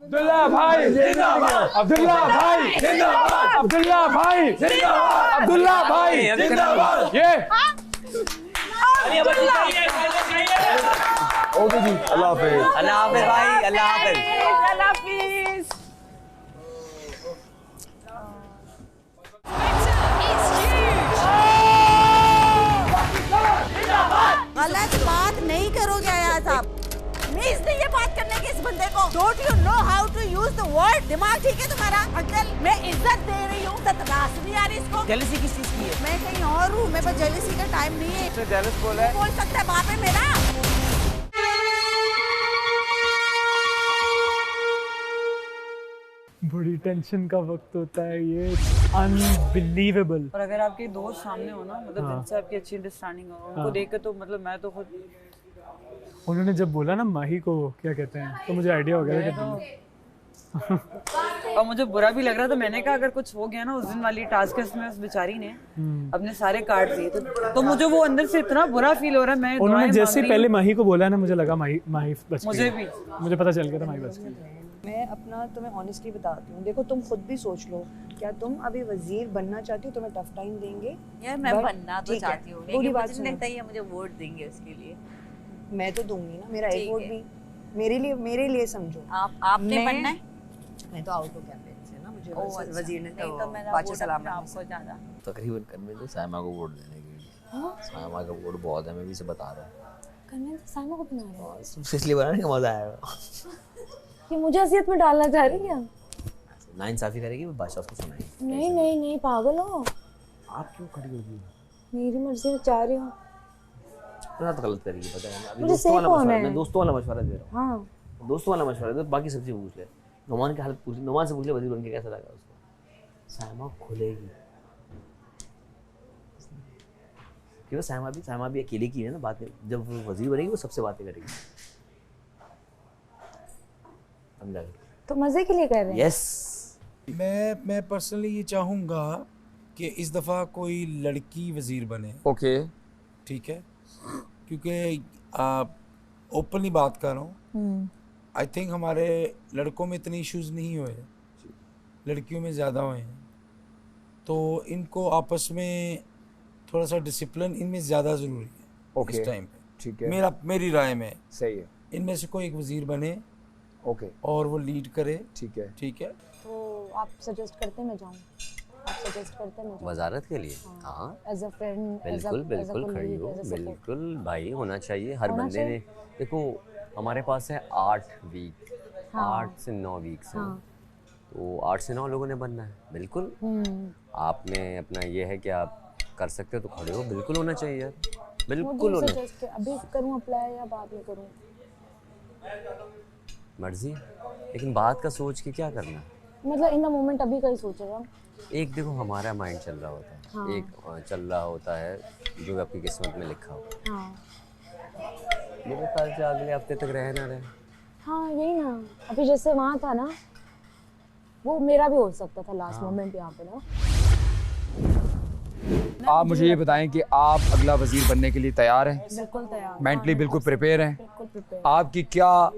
अब्दुल्ला भाई जिंदाबाद, अब्दुल्ला भाई जिंदाबाद, अब्दुल्ला भाई जिंदाबाद, अब्दुल्ला भाई जिंदाबाद। ये ओके जी, अल्लाह हाफिज। अल्लाह हाफिज भाई, अल्लाह हाफिज। अल्लाह हाफिज। गलत बात नहीं करोगे आयाज आप। मीज नहीं ये बात करने की इस बंदे को। Don't you know how to use the word? दिमाग ठीक है तुम्हारा? अंकल मैं इज्जत दे रही हूँ, ततरास नहीं आ रही इसको। जेलसी किस चीज की है? मैं कहीं और हूँ, मेरे पास जेलसी का टाइम नहीं है। तो जेलस बोला है? बोल सकता है बाप है मेरा। बड़ी टेंशन का वक्त होता है ये, अनबिलीवेबल। और अगर आपके दोस्त सामने हो ना, मतलब जिनसे आपकी अच्छी अंडरस्टैंडिंग हो, उनको देख कर तो मतलब मैं तो खुद। उन्होंने जब बोला ना माही को क्या कहते हैं, तो मुझे आइडिया हो गया था और मुझे बुरा भी लग रहा था। मैंने कहा अगर कुछ हो गया ना, उस दिन वाली टास्क में उस बेचारी ने अपने सारे कार्ड दिए तो मुझे वो अंदर से इतना बुरा फील हो रहा है। मैं उन्होंने जैसे पहले माही को बोला ना, मुझे लगा माही बच गई। मुझे भी, मुझे पता चल गया था माही बच गई। मैं अपना तुम्हें ऑनेस्टली बताती हूँ, देखो तुम खुद भी सोच लो, क्या तुम अभी वजीर बनना चाहती हो? तुम्हें टफ टाइम देंगे यार, मैं बनना तो चाहती हूँ, लेकिन मुझे नहीं लगता ये मुझे वोट देंगे उसके लिए। मैं तो दूंगी ना, मेरा एक वोट भी मेरे लिए समझो। आपने बनना है? मैं तो आउट हो कैंपेन से ना, मुझे वजीर ने तो मेरा पाँच वोट सलाम आपको ज्यादा। तकरीबन कन्विंस है सायमा को वोट देने के लिए। सायमा का वोट बहुत है, मैं भी इसे बता रहा हूँ। कन्विंस सायमा को बना रहे हो? तुमसे इसलिए बनाने का मजा आएगा। ये मुझे असियत में डालना चाह रही है? नाइंसाफी करेगी, वो बादशाह को सुनाएगी। नहीं पागल हो आप क्यों खड़ी होगी? मेरी मर्जी में चाह रही हूँ। तो गलत करेगी, पता है। अभी मुझे दोस्तों वाला कौन मशवरा, है? मैं दोस्तों वाला मशवरा दे रहा हूँ। हाँ, दोस्तों वाला मशवरा दे, बाकी सबसे पूछ ले। नुमान की हालत पूछ, नुमान से पूछ ले वजीर बन के कैसा लगा उसको। सायमा खुलेगी, क्यों? सायमा भी अकेले की है ना बात में। जब वो वजीर बनेगी वो सबसे बातें करेगी। तो मजे के लिए कर रहे हैं? यस। मैं पर्सनली ये चाहूँगा कि इस दफ़ा कोई लड़की वजीर बने। ओके, ठीक है, क्योंकि ओपनली बात कर रहा हूँ। आई थिंक हमारे लड़कों में इतने इश्यूज नहीं हुए, लड़कियों में ज़्यादा हुए हैं। तो इनको आपस में थोड़ा सा डिसिप्लिन इनमें ज़्यादा ज़रूरी है इस टाइम पे। ठीक है, मेरी राय में सही है। इनमें से कोई एक वजीर बने, ओके, और वो लीड करे। ठीक है, ठीक है। तो आप सजेस्ट करते मैं जाऊँ? आप सजेस्ट करते मैं जाऊँ वजारत के लिए? हाँ, एज अ फ्रेंड, बिल्कुल खड़ी हो, बिल्कुल भाई, होना चाहिए हर बंदे ने। देखो हमारे पास है 8 वीक, 8 से 9 वीक्स हैं, तो 8 से 9 लोगों ने बनना है। बिल्कुल आपने अपना ये है कि आप कर सकते हो तो खड़े हो, बिल्कुल होना चाहिए यार, बिल्कुल होना चाहिए। अभी करूँ अप्लाई या बाद में करूँ? मर्जी, लेकिन बात का सोच के क्या करना, मतलब इन द मोमेंट अभी का ही सोचेगा। एक देखो हमारा माइंड चल रहा होता है, हाँ। एक चल रहा होता है जो आपकी किस्मत में लिखा हो। हाँ। मेरे ख्याल से अगले हफ्ते तक रहे ना रहे। हाँ यही ना, अभी जैसे वहाँ था ना, वो मेरा भी हो सकता था लास्ट मोमेंट यहाँ पे ना। आप मुझे ये बताएं कि आप अगला वजीर बनने के लिए तैयार हैं? बिल्कुल तैयार, मेंटली बिल्कुल प्रिपेयर हैं? बिल्कुल प्रिपेयर। आपकी क्या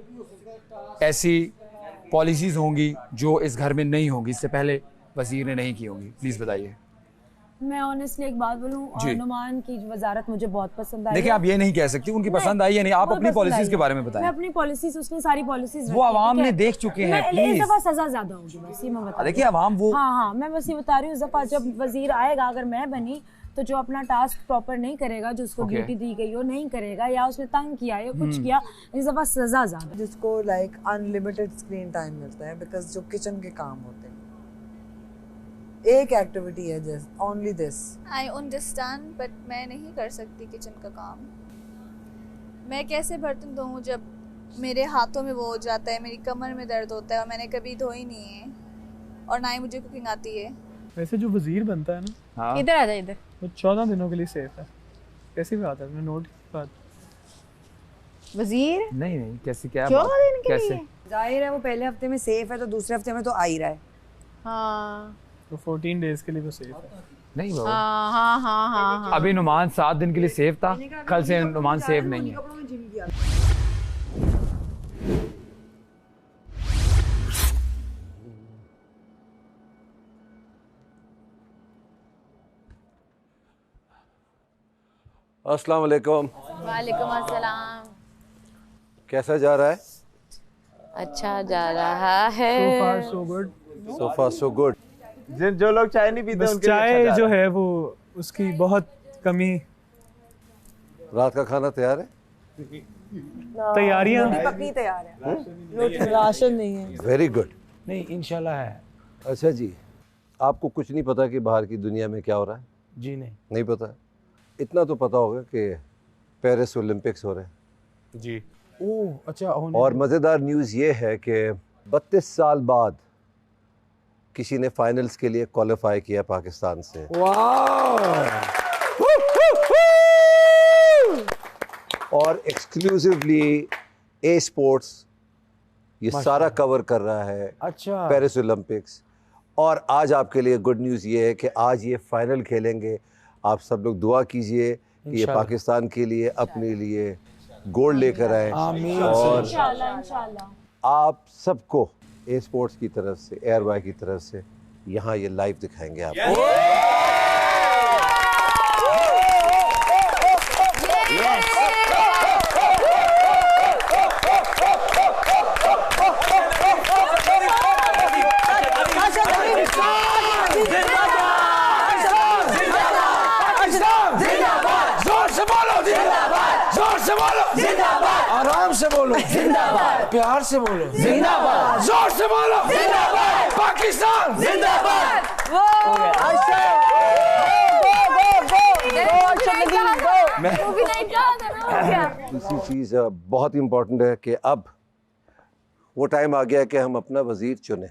ऐसी पॉलिसीज होंगी जो इस घर में नहीं होंगी, इससे पहले वजीर ने नहीं की होंगी? प्लीज़ बताइए। मैं ऑनेस्टली एक बात बोलूं, नुमान की वजारत मुझे बहुत पसंद आई। देखिए आप ये नहीं कह सकती उनकी पसंद आई या नहीं, आप अपनी पॉलिसीज के बारे में बताएं। मैं अपनी पॉलिसीज, उसने सारी पॉलिसीज वो आवाम ने देख चुके हैं, प्लीज। इस दफा सजा ज्यादा होगी, बस ये मैं बता। देखिए आवाम वो, हाँ, मैं बस ये बता रही हूँ, इस दफा जब वजीर आएगा, अगर मैं बनी तो जो अपना टास्क प्रॉपर नहीं करेगा, जो उसको ड्यूटी दी गई हो नहीं करेगा, या उसने तंग किया या कुछ किया, इस दफा सजा ज्यादा। जिसको लाइक अनलिमिटेड स्क्रीन टाइम मिलता है, बिकॉज जो किचन के काम होते हैं, एक एक्टिविटी है just only this. I understand, but मैं नहीं कर सकती किचन का काम। मैं कैसे बर्तन धोऊं जब मेरे हाथों में वो हो जाता है, मेरी कमर में दर्द होता है, और मैंने कभी धोई नहीं है, और ना ही मुझे कुकिंग आती है। वैसे जो वजीर बनता है ना, इधर आ जा, इधर, वो 14 दिनों के लिए सेफ है। कैसी बात है, मैंने नोट की बात। वजीर नहीं कैसी क्या बात, कैसे जाहिर है वो पहले हफ्ते में सेफ है, तो दूसरे हफ्ते में तो आ ही रहा है। हाँ, तो 14 डेज के लिए वो सेफ है। नहीं बाबू, हाँ। अभी नुमान 7 दिन के लिए सेफ था, कल से नुमान सेफ नहीं है। अस्सलाम वालेकुम। वालेकुम अस्सलाम। कैसा जा रहा है? अच्छा जा रहा है। So far so good. So far so good. जो लोग चाय नहीं पीते उनके लिए चाय जो है वो उसकी बहुत कमी। रात का खाना तैयार है? तैयारियां पक्की तैयार है, राशन नहीं है। Very good. नहीं इंशाल्लाह है। अच्छा जी, आपको कुछ नहीं पता कि बाहर की दुनिया में क्या हो रहा है? जी नहीं पता। इतना तो पता होगा कि पेरिस ओलंपिक्स हो रहे हैं। जी। ओह अच्छा। और मज़ेदार न्यूज़ ये है कि 32 साल बाद किसी ने फाइनल्स के लिए क्वालिफाई किया पाकिस्तान से। और एक्सक्लूसिवली ए स्पोर्ट्स ये सारा कवर कर रहा है। अच्छा। Paris Olympics. और आज आपके लिए गुड न्यूज़ ये है कि आज ये फाइनल खेलेंगे। आप सब लोग दुआ कीजिए कि ये पाकिस्तान के लिए, अपने लिए गोल्ड लेकर आए। और इंशाल्लाह आप सबको ए स्पोर्ट्स की तरफ से, एयर वाई की तरफ से यहाँ ये लाइव दिखाएंगे आपको। आराम से बोलो, जिंदाबाद। प्यार से बोलो, जिंदाबाद। जोर से बोलो, जिंदाबाद। पाकिस्तान जिंदाबाद। दूसरी चीज़ बहुत इम्पोर्टेंट है कि अब वो टाइम आ गया कि हम अपना वजीर चुने।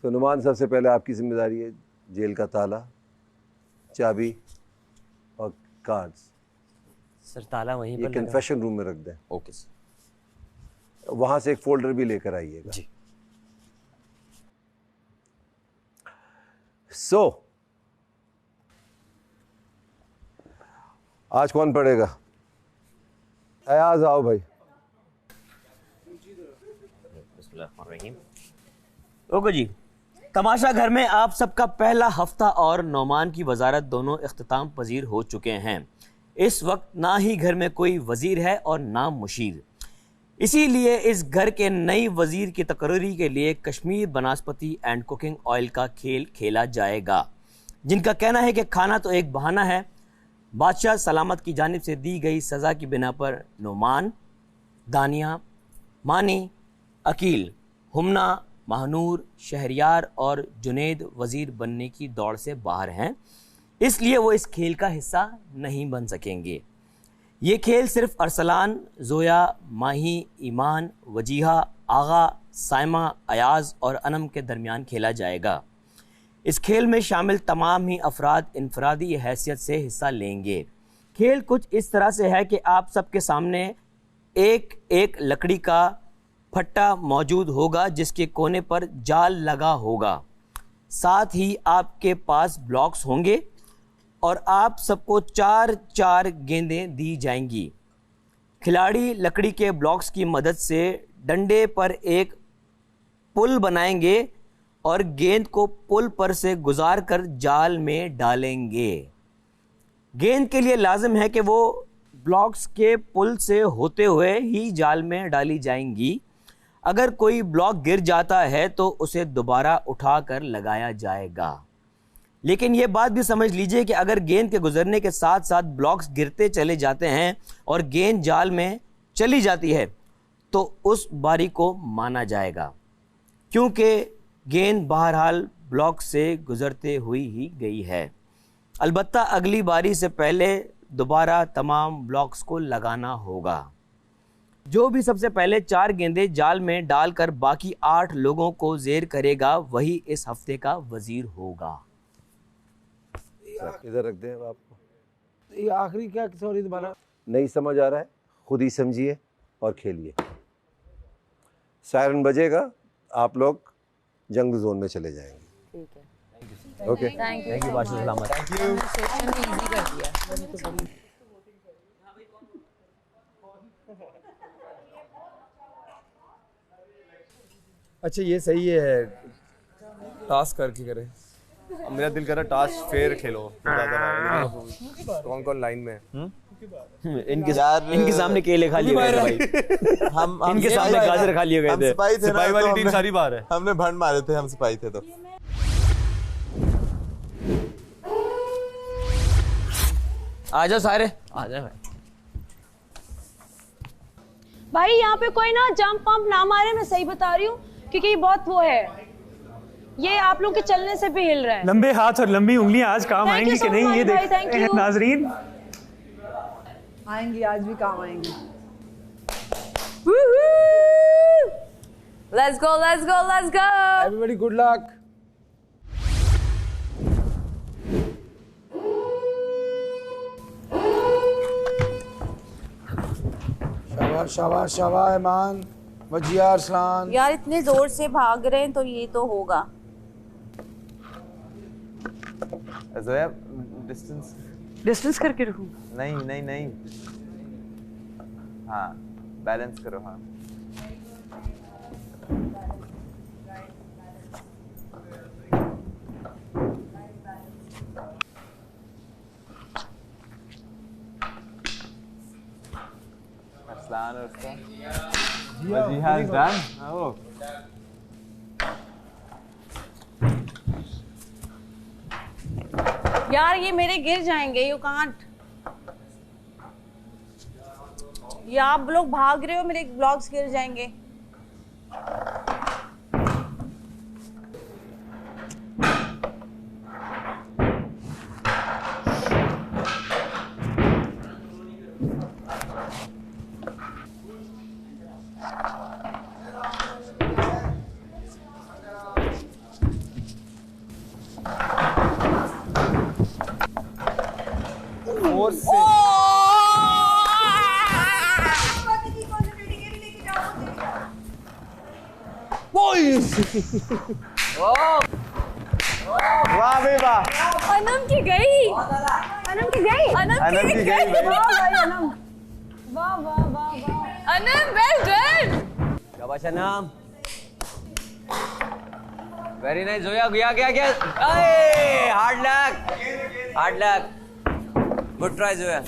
तो नुमान, सबसे पहले आपकी जिम्मेदारी है जेल का ताला, चाबी और कार्ड्स। सर ताला वहीं पर कन्फेशन रूम में रख दें। Okay sir. वहां से एक फोल्डर भी लेकर आइएगा। जी। आज कौन पढ़ेगा? अयाज आओ भाई। ओके जी। तमाशा घर में आप सबका पहला हफ्ता और नौमान की वजारत दोनों इख्तिताम पजीर हो चुके हैं। इस वक्त ना ही घर में कोई वजीर है और ना मुशीर। इसीलिए इस घर के नई वजीर की तकरीरी के लिए Kashmir Banaspati and cooking oil का खेल खेला जाएगा, जिनका कहना है कि खाना तो एक बहाना है। बादशाह सलामत की जानिब से दी गई सज़ा की बिना पर नुमान, दानिया, मानी, अकील, हुमना, महानूर, शहरियार और जुनेद वजीर बनने की दौड़ से बाहर हैं, इसलिए वो इस खेल का हिस्सा नहीं बन सकेंगे। ये खेल सिर्फ अरसलान, जोया, माही, ईमान, वजीहा, आगा, साइमा, अयाज और अनम के दरमियान खेला जाएगा। इस खेल में शामिल तमाम ही अफराद इनफरादी हैसियत से हिस्सा लेंगे। खेल कुछ इस तरह से है कि आप सबके सामने एक एक लकड़ी का फट्टा मौजूद होगा जिसके कोने पर जाल लगा होगा। साथ ही आपके पास ब्लॉक्स होंगे और आप सबको 4-4 गेंदें दी जाएंगी। खिलाड़ी लकड़ी के ब्लॉक्स की मदद से डंडे पर एक पुल बनाएंगे और गेंद को पुल पर से गुजार कर जाल में डालेंगे। गेंद के लिए लाजिम है कि वो ब्लॉक्स के पुल से होते हुए ही जाल में डाली जाएंगी। अगर कोई ब्लॉक गिर जाता है तो उसे दोबारा उठाकर लगाया जाएगा। लेकिन ये बात भी समझ लीजिए कि अगर गेंद के गुजरने के साथ साथ ब्लॉक्स गिरते चले जाते हैं और गेंद जाल में चली जाती है तो उस बारी को माना जाएगा, क्योंकि गेंद बहरहाल ब्लॉक से गुजरते हुई ही गई है। अलबत्ता अगली बारी से पहले दोबारा तमाम ब्लॉक्स को लगाना होगा। जो भी सबसे पहले 4 गेंदें जाल में डालकर बाकी 8 लोगों को जेर करेगा वही इस हफ्ते का वजीर होगा। इधर रख दें आपको। ये आखिरी क्या, सॉरी दोबारा। नहीं समझ आ रहा है, खुद ही समझिए और खेलिए। सायरन बजेगा, आप लोग जंग जोन में चले जाएंगे। ठीक है, ओके, थैंक यू बादशाह सलामत। अच्छा ये सही है, टास्क करके करें। मेरा दिल कर रहा टास्क फेयर खेलो, कौन कौन लाइन में इनके सामने केले खा लिए गए थे भाई। हम इनके सामने गाजर खा लिए गए थे। सिपाही वाली टीम सारी बाहर है। हमने भंड मारे थे, हम सिपाही थे। तो आ जाओ सारे, आ जाओ भाई। यहाँ पे कोई ना जंप पंप ना मारे, मैं सही बता रही हूँ, क्योंकि ये बहुत वो है, ये आप लोग के चलने से भी हिल रहा है। लंबे हाथ और लंबी उंगलियां आज काम आएंगी कि नहीं, ये देख नाजरीन। आएंगी, आज भी काम आएंगी। Let's go, let's go, let's go. Everybody good luck. शाबाश शाबाश शाबाश ईमान, वजिया अरसलान। यार इतने जोर से भाग रहे हैं तो ये तो होगा। जोया डिस्टेंस करके रखूं? नहीं नहीं नहीं, हाँ बैलेंस करो। हाँ Arslan उसका Wajiha is done. Oh. यार ये मेरे गिर जाएंगे, यू कांट। ये आप लोग भाग रहे हो, मेरे ब्लॉक्स गिर जाएंगे। वाह भाई वाह, अनम की गई, अनम की गई, अनम की गई भाई। वाह वाह वाह वाह, अनम वेल डन। शाबाश अनम, वेरी नाइस। जोया गया गया गया, अरे hard luck, hard luck, good try Zoya.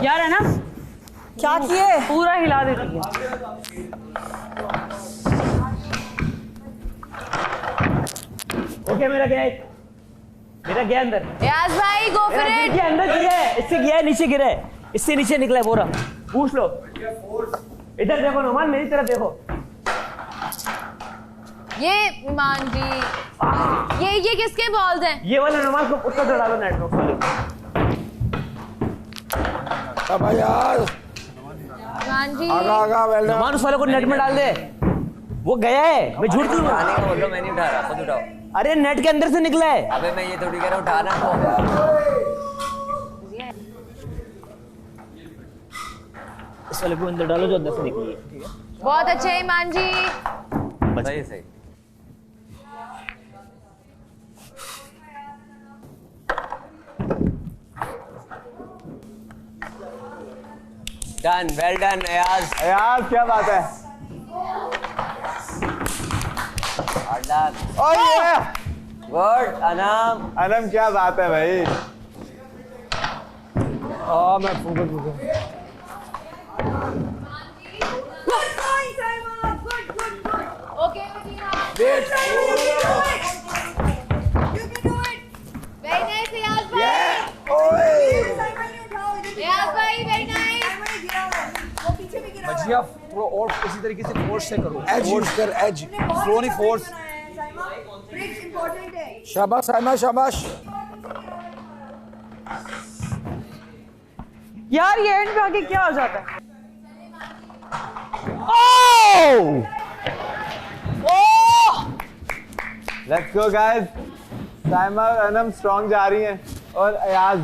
यार है ना, क्या किए? पूरा हिला देती है। ओके मेरा गया, मेरा गया अंदर। यास भाई गो फॉर इट। अंदर गिरा है, इससे गया है, नीचे गिरा है, इससे नीचे निकला है बोरा। पूछ लो, इधर देखो नोमान, मेरी तरफ देखो। ये ईमान जी, ये किसके बॉल्स हैं? ये वाला नोमान को उत्तर तो डालो नेटवर्क वाले। अब यार ईमान जी, आगा वेल डन। नोमान उस वाले को नेट में डाल दे, वो गया है। मैं झूठ क्यों उठाने का बोल रहा हूं, मैं नहीं उठा रहा, खुद उठाओ। अरे नेट के अंदर से निकला है। अबे मैं ये थोड़ी कह रहा हूं, उठाना को। वाले को अंदर डालो जो अंदर से निकली है, ठीक है? बहुत अच्छे ईमान जी। सही सही। Done, well done Ayaz. Ayaz क्या बात है? गुड अनम। अनम क्या बात है भाई? मैं फोकस भजिया थोड़ा और इसी तरीके से फोर्स से करो। एज यूज कर, एज स्लो नहीं, फोर्स। शाबाश साइमा, शाबाश। यार ये एंड पे आके क्या हो जाता है? Let's go guys. साइमा और अनम स्ट्रॉन्ग जा रही हैं और अयाज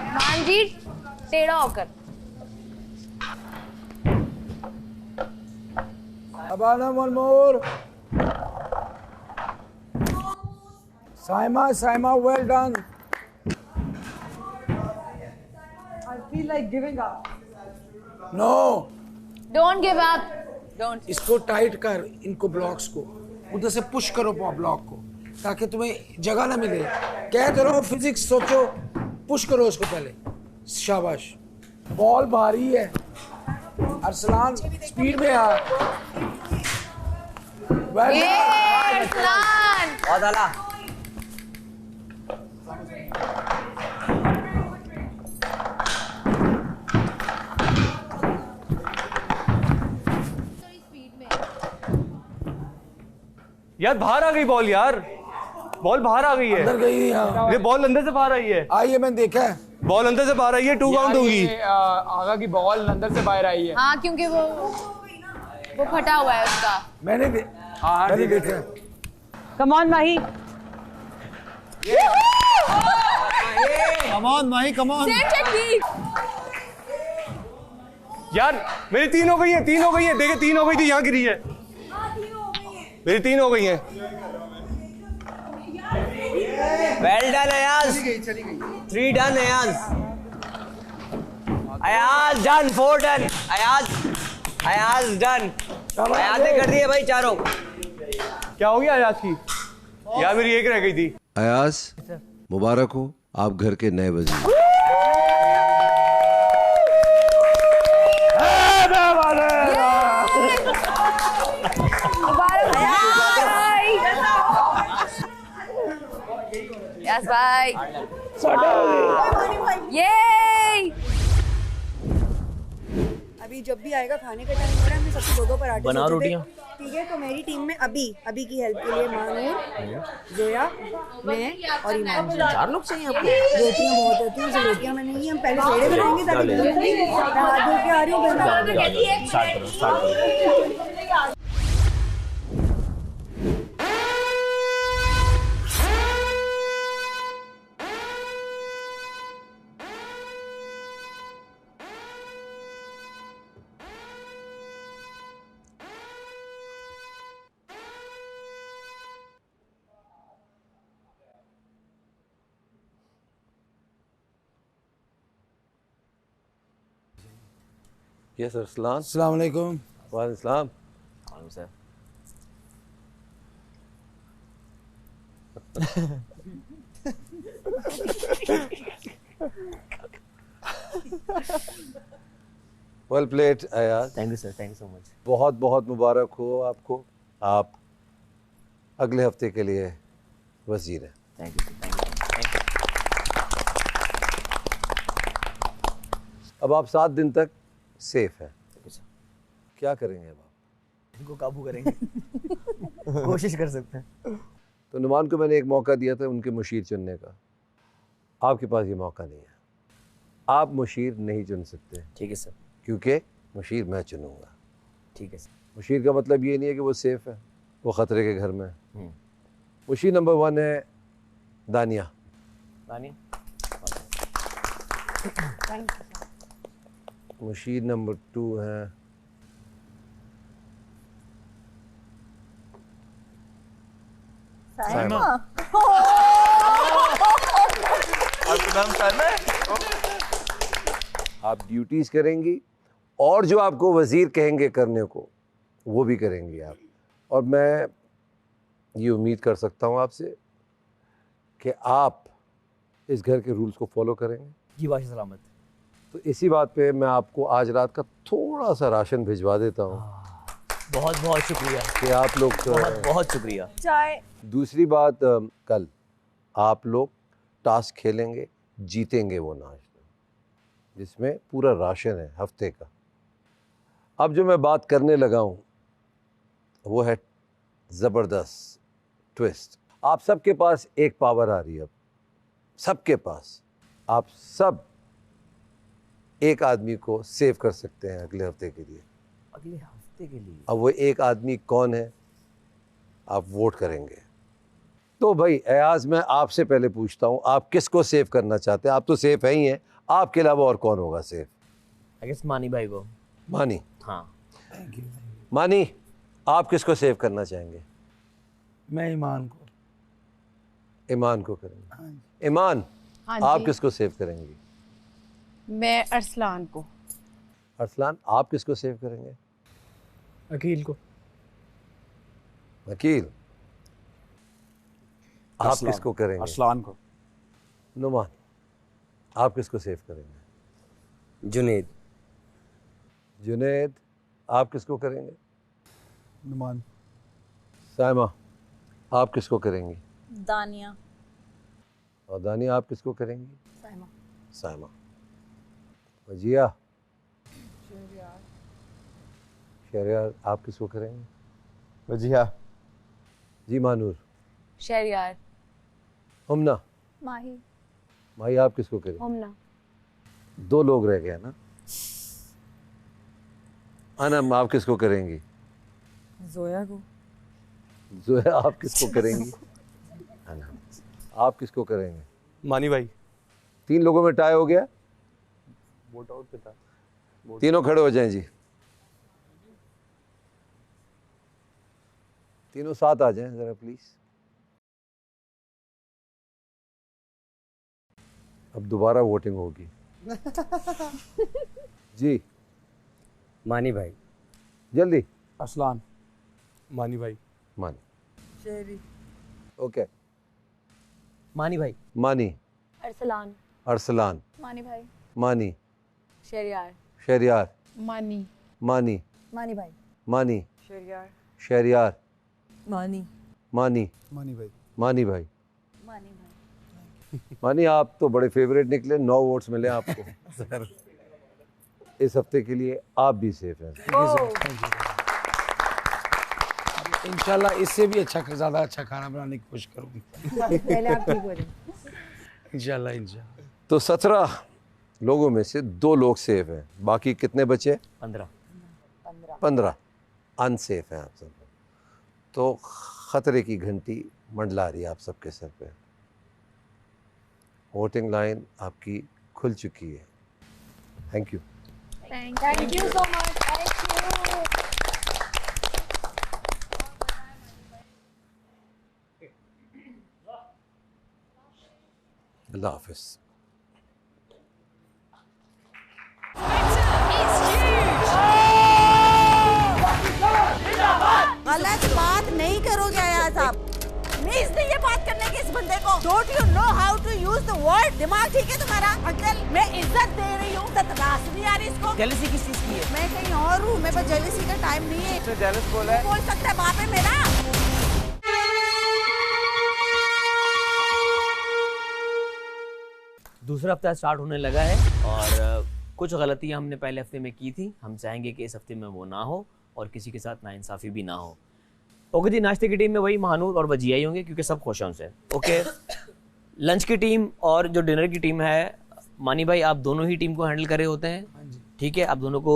ईमान जी टेढ़ा होकर। Abana, one more. Saima, well done. I feel like giving up. No. Don't give up. Don't. इसको टाइट कर, इनको ब्लॉक्स को उधर से पुश करो ब्लॉक को, ताकि तुम्हें जगह ना मिले। कह तो रहा हूँ फिजिक्स सोचो, पुश करो उसको पहले। शाबाश। बॉल भारी है, अरसलान स्पीड में आ। अरसलान। बहुत आला। यार बाहर आ गई बॉल, यार बॉल बाहर आ गई है। अंदर गई है। ये बॉल अंदर से बाहर आई है। आई है, मैंने देखा है। बॉल अंदर से बाहर आई है, 2 काउंट होगी। आगा की बॉल अंदर से बाहर आई है। हाँ क्योंकि वो फटा हुआ है उसका। मैंने देखा। Come on Mahi. Come on Mahi, come on. Same technique. यार मेरी 3 हो गई है, 3 हो गई है। देखे 3 हो गई थी, यहाँ गिरी है। मेरी 3 हो गई है। Well done Ayaz. 3 done Ayaz. Ayaz done, 4 done Ayaz done. Ayaz ने कर दिए भाई चारों। क्या हो गया अयाज की? यार मेरी 1 रह गई थी। अयाज मुबारक हो, आप घर के नए वजीर। यस भाई। ये अभी जब भी आएगा खाने का टाइम हो रहा है, हमने सबसे 2-2 पराठे बनाओ सोचे थे। रोटियां। ठीक है, तो मेरी टीम में अभी की हेल्प के लिए मानूर, जोया, मैं और ईमान जी। 4 लोग चाहिए आपको? रोटियां बहुत होती हैं, सिर्फ रोटियां में नहीं, हम पहले पेड़े बनाएंगे ताकि मैं हाथ धो के आ रही हूँ। स्टार्ट करो। यस अरसलान। अस्सलाम वालेकुम। वालेकुम सलाम। Sir well played Ayaz. Thank you sir, thank you so much. बहुत बहुत मुबारक हो आपको, आप अगले हफ्ते के लिए वजीर हैं। थैंक यू सर, अब आप 7 दिन तक सेफ हैं। क्या करेंगे अब आप? इनको काबू करेंगे। कोशिश कर सकते हैं। तो नुमान को मैंने एक मौका दिया था उनके मुशीर चुनने का, आपके पास ये मौका नहीं है, आप मुशीर नहीं चुन सकते। ठीक है सर। क्योंकि मुशीर मैं चुनूंगा। ठीक है सर। मुशीर का मतलब ये नहीं है कि वो सेफ है, वो ख़तरे के घर में है। मुशीर नंबर 1 है दानिया। मशीन नंबर 2 है साइमा। आप ड्यूटीज करेंगी और जो आपको वजीर कहेंगे करने को वो भी करेंगी आप। और मैं ये उम्मीद कर सकता हूँ आपसे कि आप इस घर के रूल्स को फॉलो करेंगे। जी बादशाह सलामत। तो इसी बात पे मैं आपको आज रात का थोड़ा सा राशन भिजवा देता हूँ। बहुत बहुत शुक्रिया कि आप लोग बहुत बहुत शुक्रिया। चाय। दूसरी बात, कल आप लोग टास्क खेलेंगे, जीतेंगे वो नाश्ता जिसमें पूरा राशन है हफ्ते का। अब जो मैं बात करने लगा हूँ वो है ज़बरदस्त ट्विस्ट। आप सबके पास एक पावर आ रही है, अब सबके पास। आप सब एक आदमी को सेव कर सकते हैं अगले हफ्ते के लिए। अगले हफ्ते के लिए? अब वो एक आदमी कौन है आप वोट करेंगे। तो भाई अयाज, मैं आपसे पहले पूछता हूँ, आप किसको सेव करना चाहते हैं? आप तो सेफ है ही हैं, आपके अलावा और कौन होगा सेफ? आई गेस मानी भाई को। मानी? हाँ। मानी, आप किसको सेव करना चाहेंगे? मैं ईमान को। ईमान को करेंगे। ईमान, हाँ आप जी। किसको सेव करेंगी? मैं अरसलान को। अरसलान, आप किसको सेव करेंगे? अकील को। वकील, आप अरसलान। किसको करेंगे? अरसलान को। नुमान, आप किसको सेव करेंगे? जुनेद। जुनेद, आप किसको करेंगे? नुमान। साइमा, आप किसको करेंगी? दानिया। और दानिया, आप किसको करेंगी? साइमा। साइमा। वजिया, शहरियार, आप किसको करेंगे? वजिया। जी मानूर। शहरियार। हुमना। माही। माही, आप किसको करेंगे? हुमना। 2 लोग रह गए ना। अनम, आप किसको करेंगी? जोया को। जोया, आप किसको करेंगी? अनम, आप किसको करेंगे? मानी भाई। 3 लोगों में टाई हो गया। वोट आउट पे था। तीनों खड़े हो जाएं जी। तीनों साथ आ जाएं जरा प्लीज। अब दोबारा वोटिंग होगी। जी मानी भाई। जल्दी। अरसलान। मानी भाई। मानी। शेरी। ओके। मानी भाई। मानी। अरसलान। अरसलान। मानी भाई। मानी। शहरियार। शहरियार। मानी। मानी। मानी भाई। मानी। शहरियार। शहरियार। मानी। मानी। मानी भाई। मानी भाई। मानी भाई। मानी, आप तो बड़े फेवरेट निकले, 9 वोट्स मिले आपको। सर, इस हफ्ते के लिए आप भी सेफ हैं। इंशाल्लाह इससे भी ज़्यादा अच्छा खाना बनाने की कोशिश करूँगी। पहले आप ठीक हो जाए। इंशाल्लाह इंशाल्लाह। तो 17 लोगों में से 2 लोग सेफ हैं, बाकी कितने बचे? 15 अनसेफ हैं आप सब। तो खतरे की घंटी मंडला रही है आप सबके सर पे। वोटिंग लाइन आपकी खुल चुकी है। Thank you. Thank you so much. Thank you. Allah हाफिज़। गलत बात नहीं करोगे अयाज आप। मीन्स नहीं ये बात करने की इस बंदे को। Don't you know how to use the word? दिमाग ठीक है तुम्हारा? अंकल, मैं इज्जत दे रही हूँ, रास नहीं आ रही इसको। जेलसी किस चीज की है? मैं कहीं और हूँ, मेरे पास जेलसी का टाइम नहीं है। तो जेलस बोला है। बोल सकता है बाप है मेरा। दूसरा हफ्ता स्टार्ट होने लगा है और कुछ गलतियां हमने पहले हफ्ते में की थी। हम चाहेंगे कि इस हफ्ते में वो ना हो और किसी के साथ नाइंसाफ़ी भी ना हो। ओके जी, नाश्ते की टीम में वही महानूर और वजिया ही होंगे क्योंकि सब खुश हैं उनसे। ओके। लंच की टीम और जो डिनर की टीम है, मानी भाई आप दोनों ही टीम को हैंडल कर रहे होते हैं। ठीक है, आप दोनों को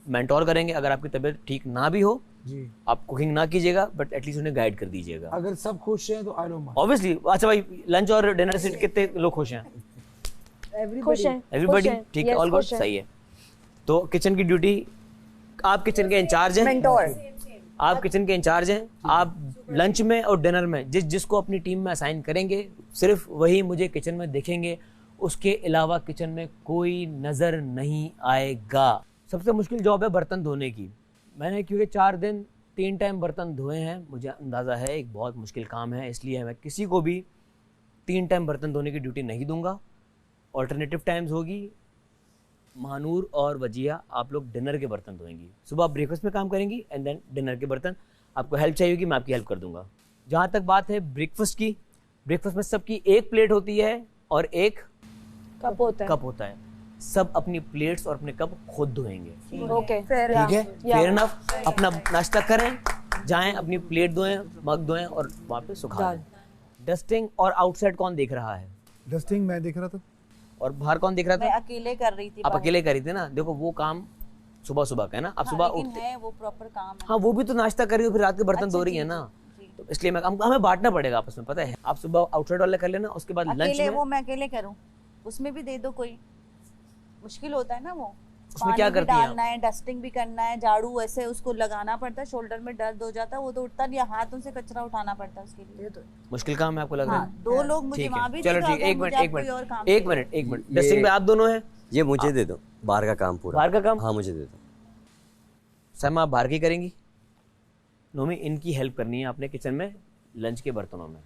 मेंटोर करेंगे। अगर आपकी तबीयत ठीक ना भी हो जी। आप कुकिंग ना कीजिएगा बट एटलीस्ट उन्हें गाइड कर दीजिएगा। अगर सब खुश हैं तो आई डोंट माइंड। ऑब्वियसली। अच्छा भाई, लंच और डिनर से कितने लोग खुश हैं? एवरीबॉडी ठीक है, ऑल गुड, सही है। तो किचन की ड्यूटी, आप किचन के इंचार्ज हैं, आप किचन के इंचार्ज हैं। आप लंच में और डिनर में जिसको अपनी टीम में असाइन करेंगे सिर्फ वही मुझे किचन में देखेंगे, उसके अलावा किचन में कोई नज़र नहीं आएगा। सबसे मुश्किल जॉब है बर्तन धोने की। मैंने क्योंकि 4 दिन 3 टाइम बर्तन धोए हैं, मुझे अंदाज़ा है एक बहुत मुश्किल काम है, इसलिए मैं किसी को भी 3 टाइम बर्तन धोने की ड्यूटी नहीं दूंगा। ऑल्टरनेटिव टाइम्स होगी। महानूर और वजिया आप लोग डिनर के बर्तन धोएंगी, सुबह ब्रेकफास्ट में काम करेंगी एंड देन डिनर के बर्तन। आपको हेल्प चाहिए होगी, मैं आपकी हेल्प कर दूंगा। जहाँ तक बात है ब्रेकफास्ट की, ब्रेकफास्ट में सबकी एक प्लेट होती है और एक कप होता है। सब अपनी प्लेट्स और अपने कप खुद धोएंगे। ओके, ठीक है, फेयर इनफ। अपना नाश्ता करें, जाएं, अपनी प्लेट धोएं, मग धोएं और वहाँ पे सुखा दें। डस्टिंग और आउटसाइड कौन देख रहा है? डस्टिंग मैं देख रहा था। और बाहर कौन देख रहा था? मैं अकेले कर रही थी। आप अकेले कर रही थी ना। देखो वो काम सुबह सुबह का है ना, आप सुबह उठते हैं, वो प्रॉपर काम है। हाँ, वो भी तो नाश्ता कर रही हो, फिर रात के बर्तन धो रही है ना, तो इसलिए हमें बांटना पड़ेगा आपस में, पता है। आप सुबह आउटसाइड वाले कर लेना, उसके बाद लंच में वो मैं अकेले करूँ, उसमें भी दे दो कोई। मुश्किल होता है ना वो, उसमें क्या करती हैं? डालना है, डस्टिंग भी करना है, झाड़ू ऐसे उसको लगाना पड़ता है, शोल्डर में दर्द हो जाता है, वो तो उठता नहीं, हाथों से कचरा उठाना पड़ता है उसके लिए। तो मुश्किल काम है आपको लग रहा है? 2 लोग मुझे वहाँ भी। चलो ठीक, एक मिनट। डस्टिंग पे आप दोनों हैं, ये मुझे दे दो, बाहर का काम पूरा। बाहर का काम? हाँ मुझे दे दो। सैमा आप बाहर की करेंगी, नोमी इनकी हेल्प करनी है आपने किचन में लंच के बर्तनों में।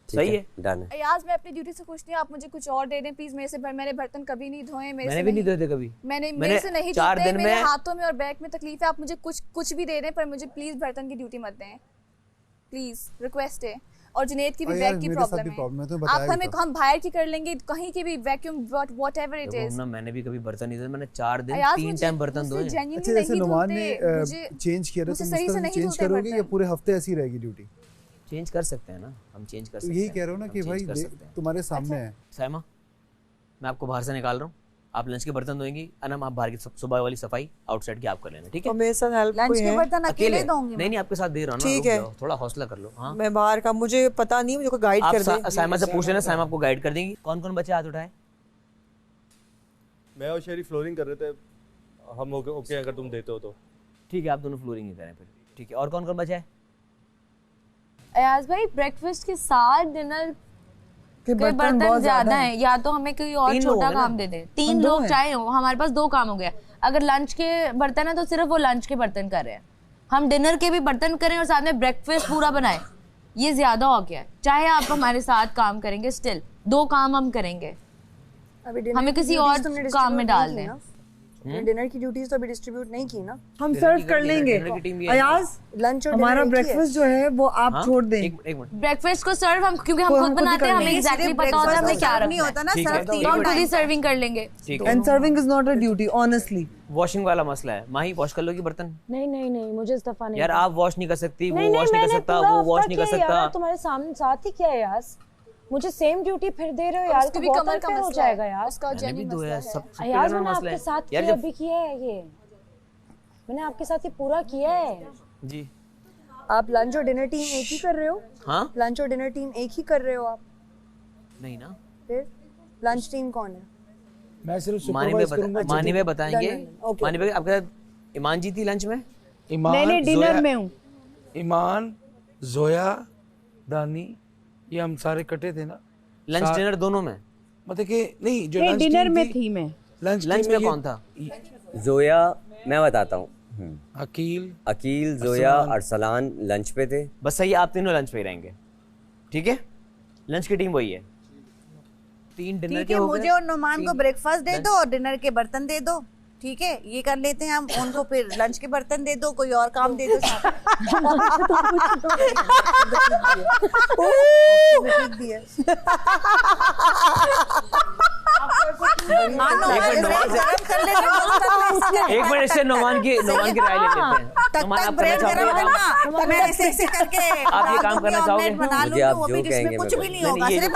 सही है, डन है। यार मैं अपनी ड्यूटी से खुश नहीं, आप मुझे कुछ और दे दें प्लीज। मेरे से मैंने बर्तन कभी नहीं धोए, मैंने भी नहीं धोए थे कभी। मेरे से नहीं धोते, मेरे हाथों में और बैक में तकलीफ है। आप मुझे कुछ भी दे दें, पर मुझे प्लीज बर्तन की ड्यूटी मत दें, प्लीज, रिक्वेस्ट है। और जुनेद की भी बैक की प्रॉब्लम है, आप हम बाहर की कर लेंगे, कहीं की भी वैक्यूम व्हाटएवर इट इज। ना मैंने भी कभी बर्तन नहीं धोए, मैंने 4 दिन 3 टाइम बर्तन धोए। अच्छा, जैसे नुमान ने चेंज किया था, तुम इस तरह चेंज करोगे या पूरे हफ्ते ऐसी रहेगी ड्यूटी? चेंज कर सकते हैं ना, हम चेंज कर सकते हैं। यही कह रहा हूँ ना कि भाई तुम्हारे सामने है। सैमा, मैं आपको बाहर से निकाल रहा हूँ, आप लंच के बर्तन धोएंगी, अनम आप बाहर की सुबह वाली सफाई आउटसाइड की आप कर लेना, ठीक है? तो मेरे साथ हेल्प लंच के बर्तन अकेले दूंगी? नहीं, आपके साथ दे रहा हूँ ना, ठीक है, थोड़ा हौसला कर लो। हाँ, मैं बाहर का, मुझे पता नहीं, मुझे कोई गाइड कर दे। सैमा से पूछ लेना, सैमा आपको गाइड कर देंगी। कौन कौन बच्चे हाथ उठाए? मैं और शेरी फ्लोरिंग कर रहे थे, हम ओके अगर तुम देते हो तो। ठीक है, आप दोनों फ्लोरिंग ही करें फिर, ठीक है। और कौन कौन बचा है? अयाज भाई, ब्रेकफास्ट के साथ डिनर के बर्तन ज्यादा हैं, या तो हमें कोई और छोटा काम दे दे। 3 लोग चाहे हो, हमारे पास 2 काम हो गया। अगर लंच के बर्तन है तो सिर्फ वो लंच के बर्तन कर रहे हैं, हम डिनर के भी बर्तन करें और साथ में ब्रेकफास्ट पूरा बनाए, ये ज्यादा हो गया है। चाहे आप हमारे साथ काम करेंगे, स्टिल 2 काम हम करेंगे, हमें किसी और काम में डाल दें। डिनर की ड्यूटीज तो अभी डिस्ट्रीब्यूट नहीं की ना, हम सर्व कर लेंगे। अयाज, लंच और हमारा ब्रेकफास्ट जो है वो आप छोड़ दें। ब्रेकफास्ट को सर्व हम, क्योंकि हम खुद बनाते हैं, हमें एग्जैक्टली पता होता है हमें क्या रखना है, तो हम खुद ही सर्विंग कर लेंगे। And serving is not a duty, honestly. Washing वाला मसला है, माही वॉश कर लोगी बर्तन? नहीं, मुझे इस दफा नहीं। यार आप वॉश नहीं कर सकती, वो वॉश नहीं कर सकता, वो वॉश नहीं कर सकता। तुम्हारे सामने साथ ही क्या है यार, मुझे सेम ड्यूटी फिर दे रहे हो यार, तो बहुत अनफेयर हो जाएगा यार। उसका जेन्युइन मसला है यार, मैंने आपके साथ किया अभी किया है, ये मैंने आपके साथ ही पूरा किया है जी। आप लंच और डिनर टीम एक ही कर रहे हो? हाँ, लंच और डिनर टीम एक ही कर रहे हो आप? नहीं ना, फिर लंच टीम कौन है? मैं सिर्फ मानी में बताएंगे। मानी में आपके साथ ईमान जी थी लंच में? नहीं, डिनर में हूँ। ईमान, जोया, दानी, ये हम सारे कटे थे ना। लंच डिनर दोनों में? मतलब कि नहीं, जो लंच डिनर में थी मैं। लंच में कौन था? जोया, मैं बताता हूँ, अकील, जोया, अरसलान लंच पे थे। बस सही, आप तीनों लंच पे ही रहेंगे, ठीक है? लंच की टीम वही है। 3 डिनर के हो गए। मुझे और नुमान को ब्रेकफास्ट दे दो और डिनर के बर्तन दे दो, ठीक है? ये कर लेते हैं हम। उनको फिर लंच के बर्तन दे दो, कोई और काम दे दो साथ। एक मिनट, इससे नुमान की राय ले लेते हैं। नुमान, आप करना चाहोगे? मैं ऐसे करके आप ये काम करना चाहोगे? बना लूं, वो भी जिसमें कुछ भी नहीं होगा, सिर्फ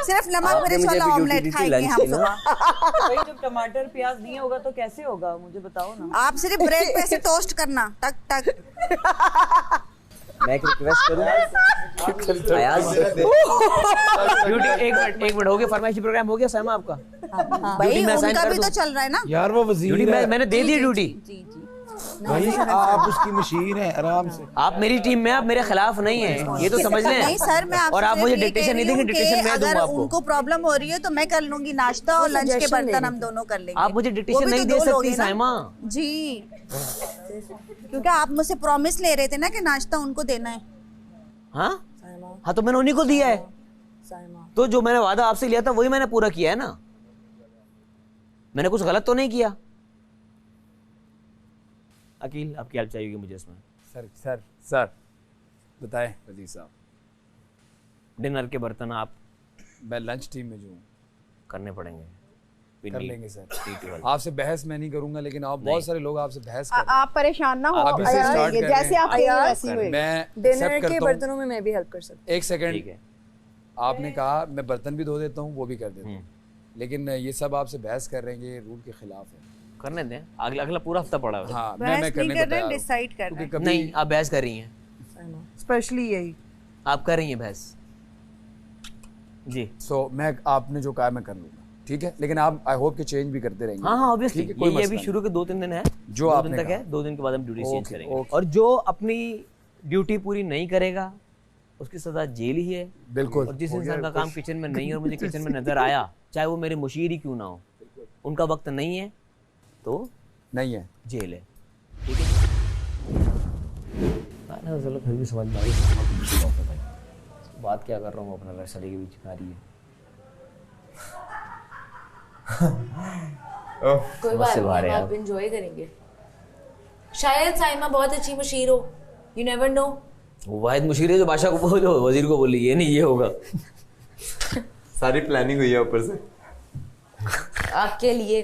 सिर्फ नमक मिर्च वाला ऑमलेट खाएंगे हम सुबह। भाई जब टमाटर प्याज नहीं होगा तो कैसे होगा, मुझे बताओ ना। आप सिर्फ ब्रेड पे से टोस्ट करना, टक टक। मैं एक रिक्वेस्ट करूं, एक मिनट हो गया, फरमाइशी प्रोग्राम हो गया साइमा आपका? भाई उनका भी तो चल रहा है ना यार, वो वजीर है। मैंने दे दी ड्यूटी। भाई आप उसकी मशीन है, आराम से। आप मेरी टीम में, आप मेरे खिलाफ नहीं है, ये तो समझ लें। नहीं सर, मैं और आप मुझे डिक्टेशन नहीं देंगे, डिक्टेशन मैं दूंगा आपको। उनको प्रॉब्लम हो रही है तो मैं कर लूंगी, नाश्ता और लंच के बर्तन हम दोनों कर लेंगे। आप मुझे डिक्टेशन नहीं दे सकती साइमा जी, क्योंकि आप मुझसे प्रॉमिस ले रहे थे ना कि नाश्ता उनको देना है। हाँ तो मैंने उन्हीं को दिया है, तो जो मैंने वादा आपसे लिया था वही मैंने पूरा किया है ना, मैंने कुछ गलत तो नहीं किया। अकील, आपकी हेल्प चाहिए मुझे इसमें। सर बताएं वजीर साहब। डिनर के बर्तन आप, मैं लंच टीम में जो हूँ, करने पड़ेंगे। कर लेंगे सर, आपसे बहस मैं नहीं करूंगा, लेकिन आप बहुत सारे लोग आपसे बहस कर आप परेशान ना हो, जैसे आप वैसे ही मैं डिनर के बर्तनों में मैं भी हेल्प कर सकती हूँ। एक सेकंड, आपने कहा मैं बर्तन भी धो देता हूँ, वो भी कर देता हूँ, लेकिन ये सब आपसे बहस कर रहे हैं, ये रूल के खिलाफ है। करने दें, अगला पूरा हफ्ता पड़ा है। हाँ, मैं करने को तैयार हूं। डिसाइड कर रहे हैं। नहीं, आप बहस कर रही हैं, स्पेशली यही आप कर रही हैं बहस जी। सो मैं, आपने जो कहा मैं कर लूंगा, ठीक है, लेकिन आप आई होप कि चेंज भी करते रहेंगे। हाँ ऑब्वियसली, ये अभी शुरू के 2-3 दिन है, जो आपने तक है, 2 दिन के बाद हम ड्यूटी चेंज करेंगे। और जो अपनी ड्यूटी पूरी नहीं करेगा उसकी सजा जेल ही है। बिल्कुल। और जिस इंसान का काम किचन में नहीं है और मुझे किचन में नजर आया, चाहे वो मेरे मुशीर ही क्यों ना हो, उनका वक्त नहीं है तो नहीं है, जेल है, ठीक है। चलो फिर भी समझ में आई बात, क्या कर रहा हूँ अपना लड़सड़ी के बीच में आ रही है। कोई बात नहीं, आप एंजॉय करेंगे। शायद साइमा बहुत अच्छी मुशीर हो, यू नेवर नो। वो वाहिद मुशीर है जो बादशाह को बोलो, वजीर को बोली ये नहीं ये होगा। सारी प्लानिंग हुई है ऊपर से आपके लिए।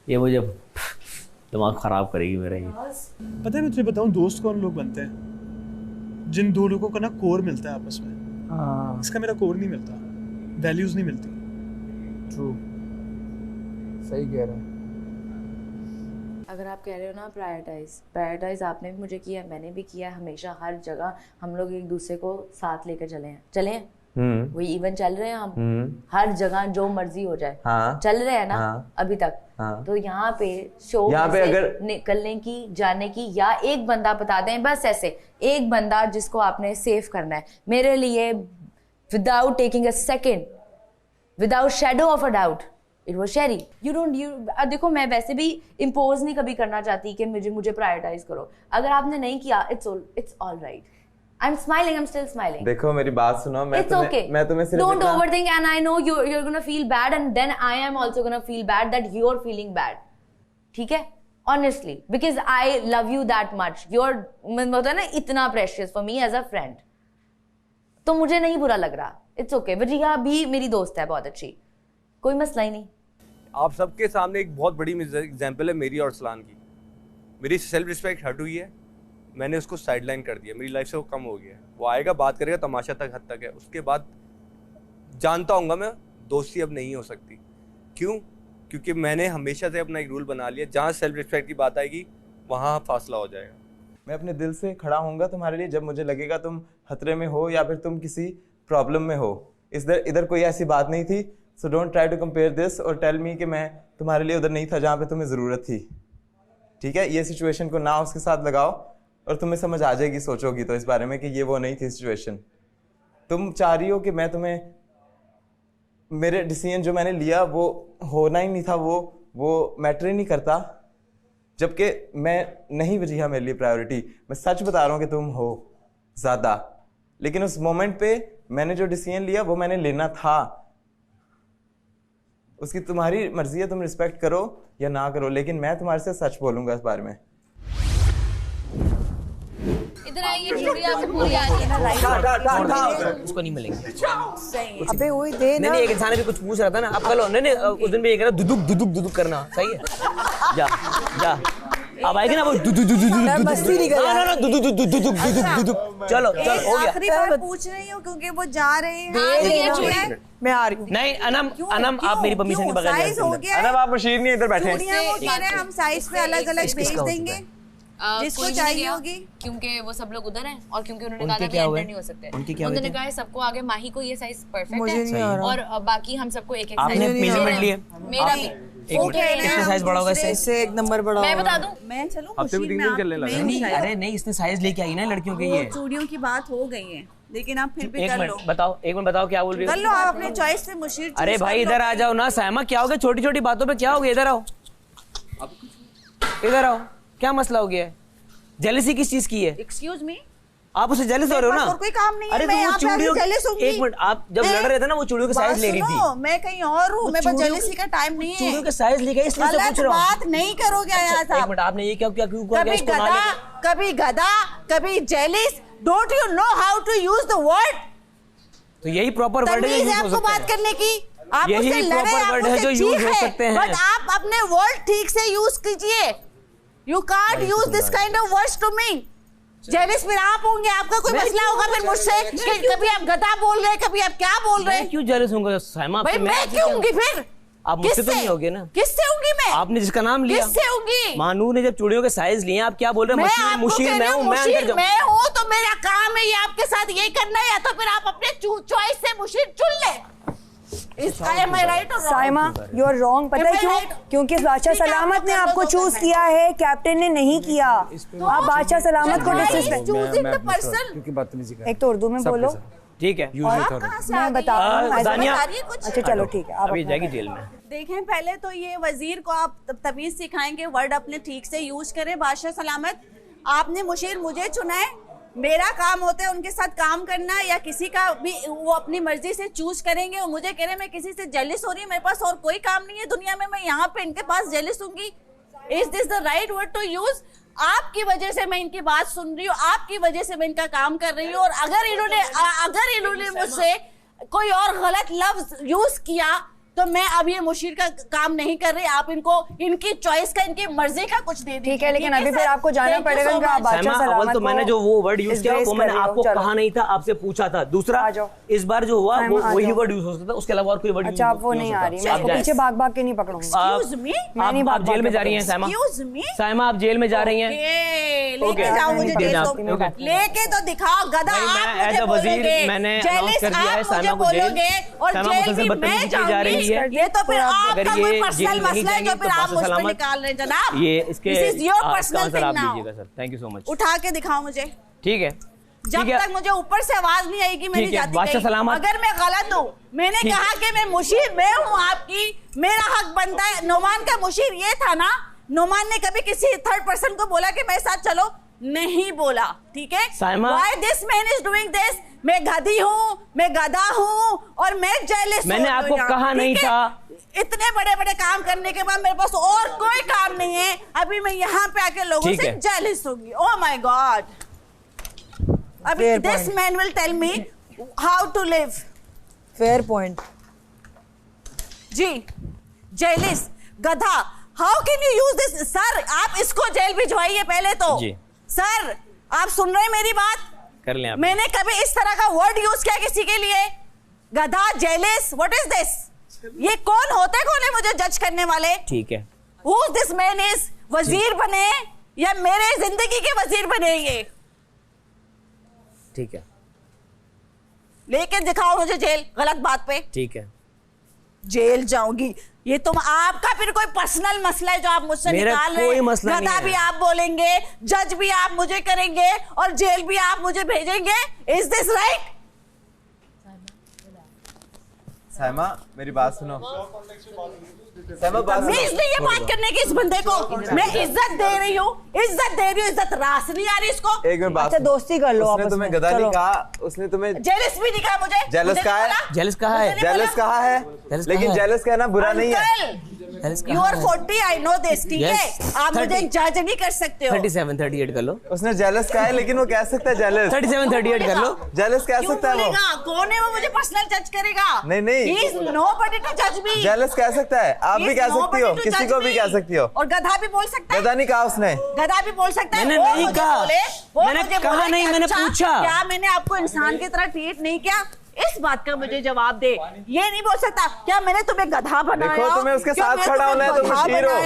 ये मुझे दिमाग खराब करेगी मेरा। ये पता है मैं तुझे बताऊं, दोस्त कौन लोग बनते हैं जिन दो लोगों का ना कोर मिलता है आपस में। इसका मेरा कोर नहीं मिलता, वैल्यूज नहीं मिलती। ट्रू, सही कह रहा है। अगर आप कह रहे हो ना प्रायोरिटाइज आपने भी मुझे किया, मैंने भी किया, हमेशा हर जगह हम लोग एक दूसरे को साथ लेकर चले हैं। वही इवन चल रहे हैं हम, हर जगह जो मर्जी हो जाए चल रहे हैं ना अभी तक। तो यहाँ पे शो पे अगर निकलने की, जाने की, या एक बंदा बता दें बस, ऐसे एक बंदा जिसको आपने सेव करना है मेरे लिए, without taking a second, without shadow of a doubt, it was शेरी। देखो मैं वैसे भी इम्पोज नहीं कभी करना चाहती कि मुझे प्रायोरिटाइज करो। अगर आपने नहीं किया, it's all right. I'm smiling, I'm still smiling. देखो मेरी बात सुनो, मैं तुम्हें सिर्फ don't overthink, and I know you're gonna feel bad, and then I am also gonna feel bad that you're feeling bad. ठीक है? Honestly, because I love you that much. You're मतलब है ना इतना precious for me as a friend. तो मुझे नहीं बुरा लग रहा. It's okay. वजिया भी मेरी दोस्त है बहुत अच्छी, कोई मसला ही नहीं। आप सबके सामने एक बहुत बड़ी एग्जाम्पल है मेरी और अरसलान की। मेरी सेल्फ रिस्पेक्ट हट हुई है, मैंने उसको साइडलाइन कर दिया, मेरी लाइफ से वो कम हो गया है। वो आएगा, बात करेगा, तमाशा तक हद तक है, उसके बाद जानता हूँगा मैं दोस्ती अब नहीं हो सकती। क्यों? क्योंकि मैंने हमेशा से अपना एक रूल बना लिया, जहाँ सेल्फ रिस्पेक्ट की बात आएगी वहाँ फासला हो जाएगा। मैं अपने दिल से खड़ा होऊंगा तुम्हारे लिए जब मुझे लगेगा तुम खतरे में हो या फिर तुम किसी प्रॉब्लम में हो। इधर कोई ऐसी बात नहीं थी, so don't try to compare this और टेल मी कि मैं तुम्हारे लिए उधर नहीं था जहाँ पे तुम्हें ज़रूरत थी। ठीक है, ये सिचुएशन को ना उसके साथ लगाओ और तुम्हें समझ आ जाएगी, सोचोगी तो इस बारे में कि ये वो नहीं थी सिचुएशन। तुम चाह रही हो कि मैं तुम्हें, मेरे डिसीजन जो मैंने लिया वो होना ही नहीं था, वो मैटर ही नहीं करता, जबकि मैं नहीं वजीहा मेरे लिए प्रायोरिटी। मैं सच बता रहा हूँ कि तुम हो ज़्यादा, लेकिन उस मोमेंट पे मैंने जो डिसीजन लिया वो मैंने लेना था। उसकी तुम्हारी मर्जी है, तुम रिस्पेक्ट करो या ना करो, लेकिन मैं तुम्हारे से सच बोलूँगा इस बारे में। इधर आइए, चूड़ी आपको पूरी आ रही है। उसको नहीं मिलेंगे। अबे वही दे ना। नहीं, एक इंसान भी कुछ पूछ रहा था ना, अब कल नहीं उस दिन भी ये कहना दुदुक दुदुक दुदुक करना सही है। जा अब आएगी ना वो दु दु दु दु दु मस्ती नहीं कर ना दु दु दु दु दु दु दु दु चलो हो गया। आखिरी बार पूछ रही हूँ क्योंकि वो जा रहे हैं। मैं आ रही हूँ। नहीं अनम आप मेरी परमिशन के बगैर साइज हो गया अनम आप मुशीर नहीं इधर बैठे चूड़ियां वो कह रहे हैं हम साइज पे अलग अलग भेज देंगे जिसको चाहिए होगी, क्योंकि वो सब लोग उधर हैं और क्योंकि उन्होंने कहा था कि क्या एंटर हुआ? नहीं हो सकते। उनकी क्या उन्होंने हुई थी? कहा है सबको आगे माही को ये साइज परफेक्ट मुझे नहीं आ है रहा। और बाकी हम सबको एक एक आपने मेजरमेंट लिए? मेरा भी कितने साइज बड़ा होगा इससे? एक नंबर बड़ा मैं बता दूं मैं चलूं हफ्ते में 3 दिन चलने लगा। नहीं अरे नहीं इसने साइज लेके आई ना लड़कियों के ये चूड़ियों की बात हो गई है लेकिन आप फिर भी एक कर लो। मिनट बताओ क्या बोल रही हो? कर लो आप अपने चॉइस से मुशीर। अरे भाई इधर आ जाओ ना सायमा, क्या हो गया छोटी छोटी बातों पे क्या हो गया? इधर आओ इधर आओ, क्या मसला हो गया है? जेलसी किस चीज की है? एक्सक्यूज मी, आप उससे जेलस हो रहे हो ना? और कोई काम नहीं है। अरे मैं तो वो यहाँ पे चूड़ियों जेलस होंगी। एक मिनट, आप जब लड़ रहे थे ना वो चूड़ियों के साइज ले रही थी। मैं कहीं और हूँ, मेरे पास जेलसी का टाइम नहीं है। चूड़ियों के साइज ले गए इसलिए पूछ रहा हूँ। बात नहीं करोगे यहाँ एक मिनट, आपने ये क्या क्यों कभी गधा कभी गधा कभी jealous. Don't you know how to use the word? तो यही प्रॉपर वर्ड है जो आपको बात करने की। आप यही मुझसे लड़े, प्रॉपर आप वर्ड है जो मुझसे यूज हो चीखे, सकते हैं। बट आप अपने वर्ड ठीक से यूज कीजिए। You can't use this kind of words to me. Jealous फिर आप होंगे, आपका कोई मसला होगा फिर मुझसे कि कभी आप गधा बोल रहे हैं, कभी आप क्या बोल रहे हैं। क्यों जेलस होऊंगा सायमा? भाई मैं क्यों होंगी फिर? आप मुझसे तो नहीं होगे ना? किससे होंगी मैं? आपने जिसका नाम लिया किससे होंगी? मानू ने जब चूड़ियों के साइज लिए, आप क्या बोल रहे हैं? मुशीर मैं हूँ, मैं अंदर जाऊँ। मैं हूँ तो मेरा काम है ये आपके साथ यही करना है, या तो फिर आप अपने चॉइस से मुशीर चुन ले। Am I right or wrong? Saima you are wrong. पता है क्यों? क्योंकि बादशाह सलामत ने आपको चूज किया है, कैप्टन ने नहीं किया। आप बादशाह सलामत को डिसरिस्पेक्ट। एक तो उर्दू में बोलो, ठीक है? मैं बता रहा हूँ। अच्छा चलो ठीक है, अभी जाएगी जेल में। देखें पहले तो ये वजीर को आप तमीज सिखाएंगे, वर्ड अपने ठीक से यूज करें। बादशाह सलामत, आपने मुशीर मुझे चुना है, मेरा काम होता है उनके साथ काम करना, या किसी का भी वो अपनी मर्जी से चूज करेंगे और मुझे कह रहे हैं मैं किसी से जेलिस हो रही हूँ, मेरे पास और कोई काम नहीं है दुनिया में, मैं यहाँ पे इनके पास जेलिस होंगी। Is this the right word to use? आपकी वजह से मैं इनकी बात सुन रही हूँ, आपकी वजह से मैं इनका काम कर रही हूँ, और अगर इन्होंने मुझसे कोई और गलत लफ्ज यूज किया तो मैं अब ये मुशीर का काम नहीं कर रही। आप इनको इनकी चॉइस का, इनकी मर्जी का कुछ दे दीजिए। ठीक है, लेकिन अभी फिर आपको जाना पड़ेगा। तो मैंने जो वो वर्ड यूज किया वो मैंने आपको कहा नहीं था, आपसे पूछा था। दूसरा इस बार जो हुआ वो वही वर्ड यूज हो सकता है, उसके अलावा और कोई वर्ड। अच्छा आप वो नहीं आ रही, मैं आपको पीछे भाग भाग के नहीं पकड़ूंगी। आप जेल में जा रही हैं सायमा? सायमा आप जेल में जा रही हैं? लेके जाओ मुझे, लेके तो दिखाओ गधा। एज अ वजीर मैंने अनाउंस कर दिया है सायमा को जेल, सायमा मुझसे बदतमीजी की जा रही है। ये तो फिर आपका कोई पर्सनल मसला है जो फिर आप मुझ पे निकाल रहे हैं जनाब। ये इसके this is your personal thing now. लीजिएगा sir, thank you so much. उठा के दिखाओ मुझे, ठीक है? जब तक मुझे ऊपर से आवाज नहीं आएगी मेरी जाती नहीं। अगर मैं गलत हूँ, मैंने कहा कि मैं मुशीर मैं हूँ आपकी, मेरा हक बनता है। नोमान का मुशीर ये था ना, नोमान ने कभी किसी थर्ड पर्सन को बोला कि मेरे साथ चलो, नहीं बोला, ठीक है? Why this man is doing this? मैं गधी हूँ, मैं गधा हूँ और मैं जेलिस। मैंने आपको कहा नहीं था। इतने बड़े बड़े काम करने के बाद मेरे पास और कोई काम नहीं है, अभी मैं यहाँ पे आके लोगों से जेलिस होंगी। ओह माय गॉड, अभी this man will tell me how to live. Fair point जी। जेलिस, गधा, how can you use this? Sir आप इसको जेल भिजवाइए पहले तो जी। सर आप सुन रहे हैं मेरी बात? कर लें आप। मैंने कभी इस तरह का वर्ड यूज किया किसी के लिए? गधा, जेलिस, व्हाट इज दिस? ये कौन है मुझे जज करने वाले? ठीक है। Who this man is? वजीर बने या मेरे जिंदगी के वजीर बने ये? ठीक है, लेके दिखाओ मुझे जेल, गलत बात पे। ठीक है, जेल जाऊंगी। ये तुम आपका फिर कोई पर्सनल मसला है जो आप मुझसे निकाल रहे हैं। गधा भी आप बोलेंगे, जज भी आप मुझे करेंगे और जेल भी आप मुझे भेजेंगे। Is this right? सायमा मेरी बात सुनो। तमीज नहीं है बात करने की इस बंदे को। मैं इज्जत दे रही हूँ, इज्जत रास नहीं आ रही इसको। एक मिनट बात। अच्छा दोस्ती कर लो। उसने तुम्हें गधा नहीं कहा, उसने तुम्हें जेलस भी नहीं कहा मुझे। जेलस कहा है, जेलस कहा है, जेलस कहा है, लेकिन जेलस कहना बुरा नहीं है। You are 40, I know this, ठीक है? आप मुझे जज नहीं कर सकते हो। 37, 38 कर लो। उसने जेलस कहा है, लेकिन वो कह सकता है जेलस। 37, 38 कर लो। जेलस कह सकता है वो। कौन है वो मुझे पर्सनल जज करेगा? नहीं। He is nobody to judge me. Jealous कह सकता है, आप भी कह सकती हो, किसी को भी कह सकती हो। और गधा भी बोल सकता है। गधा नहीं कहा उसने। गधा भी बोल सकता है। मैंने नहीं कहा। मैंने कहा नहीं, मैंने पूछा। क्या मैंने आपको इंसान की तरह ट्रीट नहीं किया? इस बात का मुझे जवाब दे। ये नहीं बोल सकता क्या मैंने तुम्हें गधा बनाया? देखो तुम्हें उसके साथ खड़ा होना है तो मुशीर हो।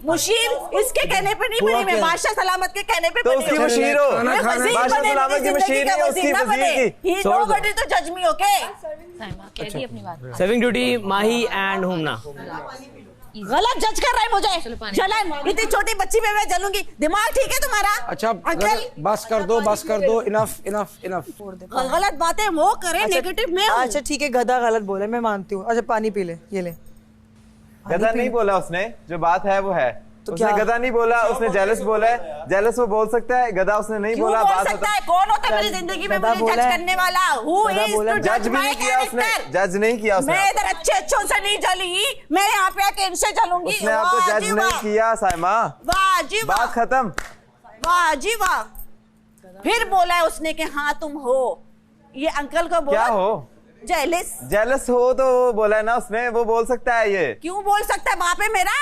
मुशीर इसके कहने पे नहीं बनी, मैं बादशाह सलामत के कहने पे तो बनी। उसकी मुशीर हो। बादशाह सलामत की मुशीर नहीं, उसकी वजीर की। He nobody to judge me, okay? कह दी अपनी बात। Saving duty Mahi and Humna. गलत जज कर रहा है मुझे। जलन, इतनी छोटी बच्ची पे मैं जलूंगी? दिमाग ठीक है तुम्हारा? अच्छा बस कर दो, इनफ। गलत बातें वो करे, नेगेटिव में हूं। अच्छा ठीक है, गधा गलत बोला, मैं मानती हूँ। अच्छा पानी पी ले, ये ले। गधा नहीं बोला उसने, जो बात है वो है। तो उसने गधा नहीं बोला, उसने जेलस बोला है। जेलस वो बोल सकता है, गधा उसने नहीं बोला। बोल सकता है? कौन होता है मेरी जिंदगी में मुझे जज करने वाला? Who is to जज judge भी my नहीं किया उसने, character? जज नहीं किया उसने। मैं इधर अच्छों से नहीं जली, मैं यहाँ पे आके इनसे जलूंगी। उसने आपको वाह जज जी नहीं वाह। किया साइमा। वाह जी वाह। बात खत्म। वाह जी वाह। फिर बोला है उसने कि हाँ तुम हो। ये अंकल को बोला। क्या हो? जेलस। जेलस हो तो बोला है ना उसने, वो बोल सकता है ये। क्यों बोल सकता है? बाप है मेरा,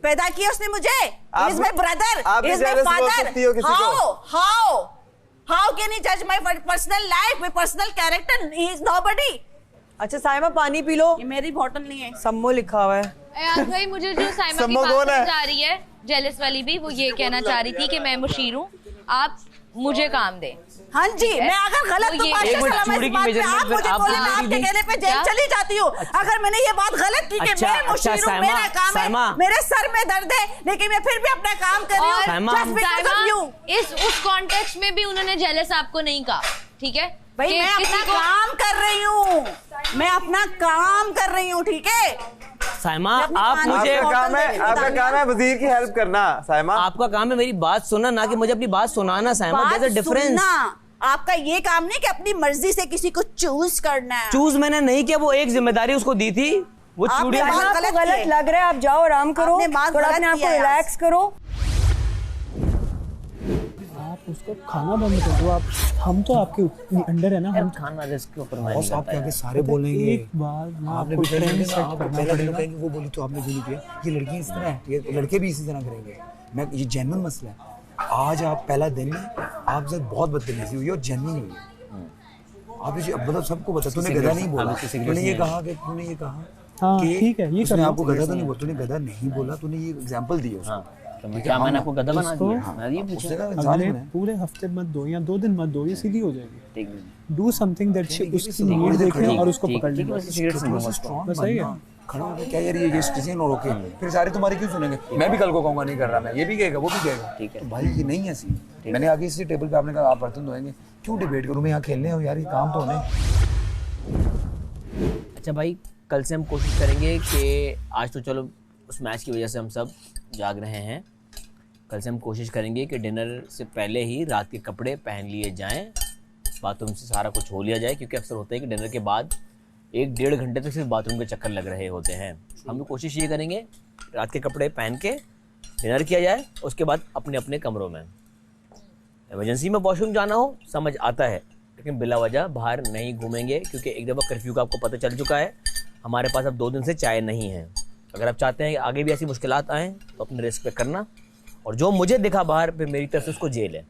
पैदा किया उसने मुझे। आप He is my brother. आप He is भी my jealous बोल father. सकती हो किसी को। How can he judge my personal life, my personal character? He is nobody. अच्छा साइमा पानी पी लो। ये मेरी बोतल नहीं है। सम्मो लिखा हुआ है। यार भाई मुझे जो साइमा की बात समझ आ रही है, जेलस वाली भी, वो ये कहना चाह रही थी कि मैं मुशीर हूँ, आप मुझे काम दे। हाँ जी, मैं अगर गलत तो बादशाह सलामत इस बात पे आप मुझे बोले, मैं आपके कहने पे जेल चली जाती हूँ। अगर मैंने ये बात गलत की कि मैं मुशीर हूँ, मेरा काम है, मेरे सर में दर्द है, लेकिन मैं फिर भी अपना काम कर रही हूँ just because of you। उस कॉन्टेक्स्ट में भी उन्होंने जेलस आपको नहीं कहा, ठीक है? भाई मैं अपना काम कर रही हूँ, मैं अपना काम कर रही हूँ, ठीक है? साइमा आप मुझे आपका काम है वजीर की हेल्प करना। साइमा आपका काम है मेरी बात सुनना, ना कि मुझे अपनी बात सुनाना। Saima there is a difference. आपका ये काम नहीं कि अपनी मर्जी से किसी को चूज करना है। चूज मैंने नहीं किया, वो एक जिम्मेदारी उसको दी थी। वो चूड़ियां गलत लग रहा है, आप जाओ आराम करो, थोड़ा अपने आप को रिलैक्स करो। आप उसको खाना बंद कर दो। आप हम तो आपके अंडर है ना, हम खाना रिस्क के ऊपर बॉस आपके आगे सारे बोलेंगे। एक बार आपने भी ट्रेंड सेट करना पड़ेगा। वो बोली तो आपने क्यों नहीं किया? ये लड़कियां इस तरह है, ये लड़के भी इसी तरह करेंगे। मैं ये जेन्युइन मसला है। आज आप पहला दिन है, आप जब बहुत बदतमीजी हुई और जेन्युइन हुई है। आप मतलब सबको बता, तूने गधा नहीं बोला, तूने ये कहा कि तूने ये कहा कि ठीक है, ये उसने आपको गधा तो नहीं बोला, तूने गधा नहीं बोला, तूने ये एग्जांपल दिया उसको। क्या मैंने आपको गधा बना दिया? अगले पूरे हफ्ते मत दो या 2 दिन मत दो, ये सीधी हो जाएगी। डू समथिंग दैट उसकी नीड देखें और उसको पकड़ लें। बस सही है। खड़ा होकर क्या यार ये डिसीजन और ओके, फिर सारे तुम्हारे क्यों सुनेंगे? मैं भी कल को कहूँगा नहीं कर रहा, मैं ये भी कहेगा, वो भी कहेगा। ठीक है तो भाई ये नहीं है सीन। मैंने आगे इसी टेबल पे आपने कहा आप बर्तन धोएंगे, क्यों डिबेट करूँ? मैं यहाँ खेलने हो यार, ये काम तो होने। अच्छा भाई, कल से हम कोशिश करेंगे कि आज तो चलो उस मैच की वजह से हम सब जाग रहे हैं। कल से हम कोशिश करेंगे कि डिनर से पहले ही रात के कपड़े पहन लिए जाएं, बाथरूम से सारा कुछ हो लिया जाए, क्योंकि अक्सर होता है कि डिनर के बाद 1-1.5 घंटे तक सिर्फ बाथरूम के चक्कर लग रहे होते हैं। हम लोग कोशिश ये करेंगे रात के कपड़े पहन के डिनर किया जाए, उसके बाद अपने अपने कमरों में। इमरजेंसी में वॉशरूम जाना हो समझ आता है, लेकिन बिला वजह बाहर नहीं घूमेंगे, क्योंकि एक दफ़ा कर्फ्यू का आपको पता चल चुका है। हमारे पास अब 2 दिन से चाय नहीं है। अगर आप चाहते हैं कि आगे भी ऐसी मुश्किलात आएँ तो अपने रिस्क पे करना, और जो मुझे दिखा बाहर पे मेरी तरफ से उसको जेल है।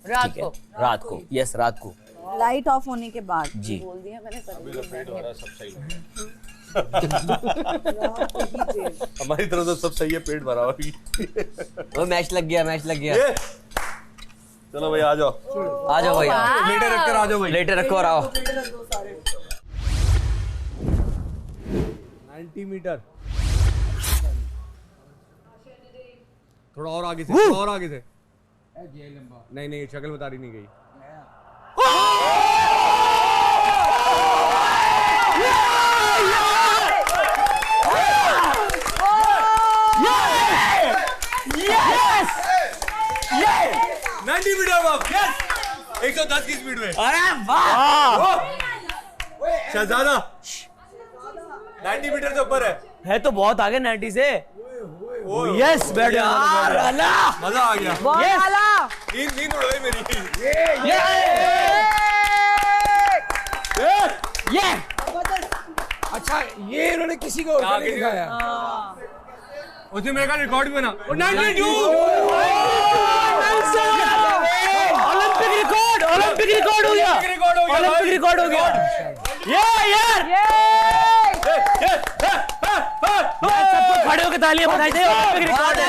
रात को यस, रात को लाइट ऑफ होने के बाद जी बोल दिया मैंने। हमारी तरफ तो सब सही है, पेट भरा हुआ। वो मैच लग गया, मैच लग गया। चलो भाई आ जाओ, आ जाओ भाई, लेटे रखकर आ जाओ भाई, लेटे रखो और आओ। 90 मीटर थोड़ा और आगे से, थोड़ा और आगे से। नहीं नहीं, शक्ल बता रही नहीं गई। Yes! 90 मीटर बाप, यस 110 की स्पीड में। अरे वाह! शहजादा 90 मीटर से ऊपर है। है तो बहुत आगे 90 से। यस बैठ यार, मजा आ गया। नींद उड़ गई मेरी। ये अच्छा, ये इन्होंने किसी को और नहीं दिखाया। उसने मेरे का रिकॉर्ड भी बना। 92 ओलंपिक रिकॉर्ड हो गया, ओलंपिक रिकॉर्ड हो गया। सबको खड़े होकर तालियां बजाई दे। ओलंपिक रिकॉर्ड है।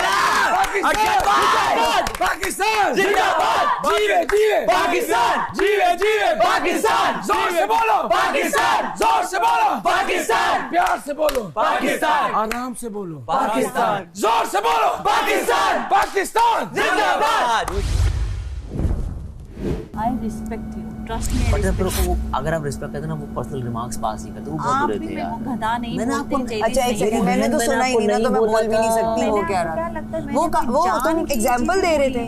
पाकिस्तान जिंदाबाद, जीवे जीवे पाकिस्तान, जीवे जीवे पाकिस्तान। जोर से बोलो पाकिस्तान, जोर से बोलो पाकिस्तान, प्यार से बोलो पाकिस्तान, आराम से बोलो पाकिस्तान, जोर से बोलो पाकिस्तान, पाकिस्तान जिंदाबाद। I respect you. Trust me. अगर आप रिस्पेक्ट करते ना, वो पर्सनल रिमार्क्स पास ही करते, वो बहुत बुरे थे यार। गधा नहीं मैंने आपको अच्छा एक सेकंड, मैंने तो सुना ही नहीं ना, तो मैं बोल भी नहीं सकती वो क्या रहा। वो तुम एग्जांपल दे रहे थे।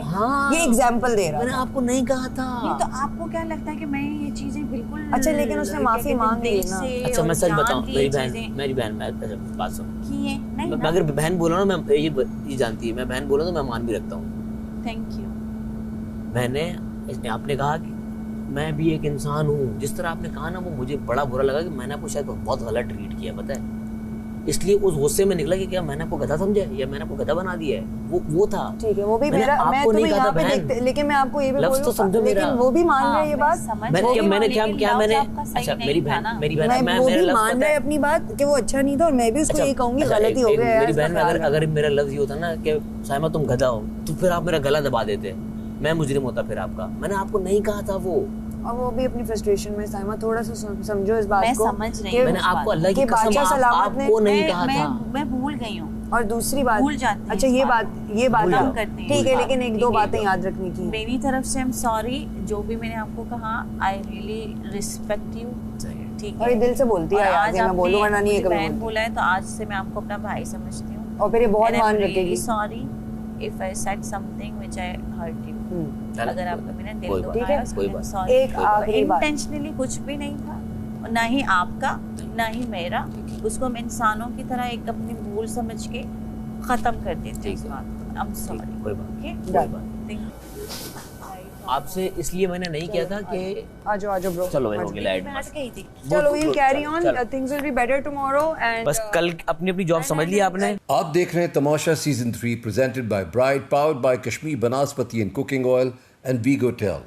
ये एग्जांपल दे रहा। मैंने आपको नहीं कहा था। तो आपको क्या लगता है कि मैं ये चीजें बिल्कुल अच्छा, लेकिन उसने माफी मांग ली ना। अच्छा मैं सच बताऊं, मेरी बहन मैं बात सुन, अगर बहन बोलो ना, मैं ये जानती है, मैं बहन बोलो तो मैं मान भी रखता हूँ। Thank you. मैंने आपने कहा कि मैं भी एक इंसान हूँ, जिस तरह आपने कहा ना, वो मुझे बड़ा बुरा लगा कि मैंने आपको शायद बहुत गलत ट्रीट किया, पता है। इसलिए उस गुस्से में निकला कि क्या मैंने आपको गधा समझा है या मैंने आपको गधा बना दिया है। वो था ठीक है, वो भी मेरा, मैं तुम्हें यहाँ पे देखते, लेकिन मैं आपको ये भी बोल तो समझो मेरा, लेकिन वो भी मान रहा है ये बात। मैंने अच्छा मेरी बहन मैं मान रहा है अपनी बात कि वो अच्छा नहीं था, और मैं भी उसको ये कहूंगी गलती हो गई। मेरी बहन अगर मेरा लफ्ज ये होता ना कि साइमा तुम गधा हो, तो फिर आप मेरा गला दबा देते, मैं मुजरिम होता फिर आपका। मैंने आपको नहीं कहा था वो, और वो भी अपनी फ्रस्ट्रेशन में। साइमा थोड़ा सा समझो इस बात को। मैं समझ रही हूँ। मैंने आपको अल्लाह की कसम आपको नहीं कहा था। मैं भूल गई हूँ। और दूसरी बात, भूल जाते हैं। अच्छा ये बात ठीक है, लेकिन एक दो बातें याद रखने की। मेरी तरफ से आई एम सॉरी, जो भी मैंने आपको कहा, आई रियली रिस्पेक्ट यू। ठीक और ये दिल से बोलती है, आज मैं बोलूँ वरना नहीं है कभी बहन बोला है, तो आज से मैं आपको अपना भाई समझती हूँ। और फिर ये बहुत मान रखेगी। Sorry if I said something which I hurt you. अगर आपका मैंने दिल दुखाया, सॉरी। एक आखिरी बात, इंटेंशनली कुछ भी नहीं था, ना ही आपका ना ही मेरा। उसको हम इंसानों की तरह एक अपनी भूल समझ के खत्म कर देते हैं। I am sorry. कोई बात आपसे इसलिए मैंने नहीं किया था कि आजो ब्रो, चलो हो गया लाइट। चलो we'll carry on, things will be better tomorrow and बस कल अपनी जॉब समझ लिया आपने। आप देख रहे हैं Tamasha season 3 presented by Bright, powered by Kashmir Banaspati and cooking oil and वीगो टेल।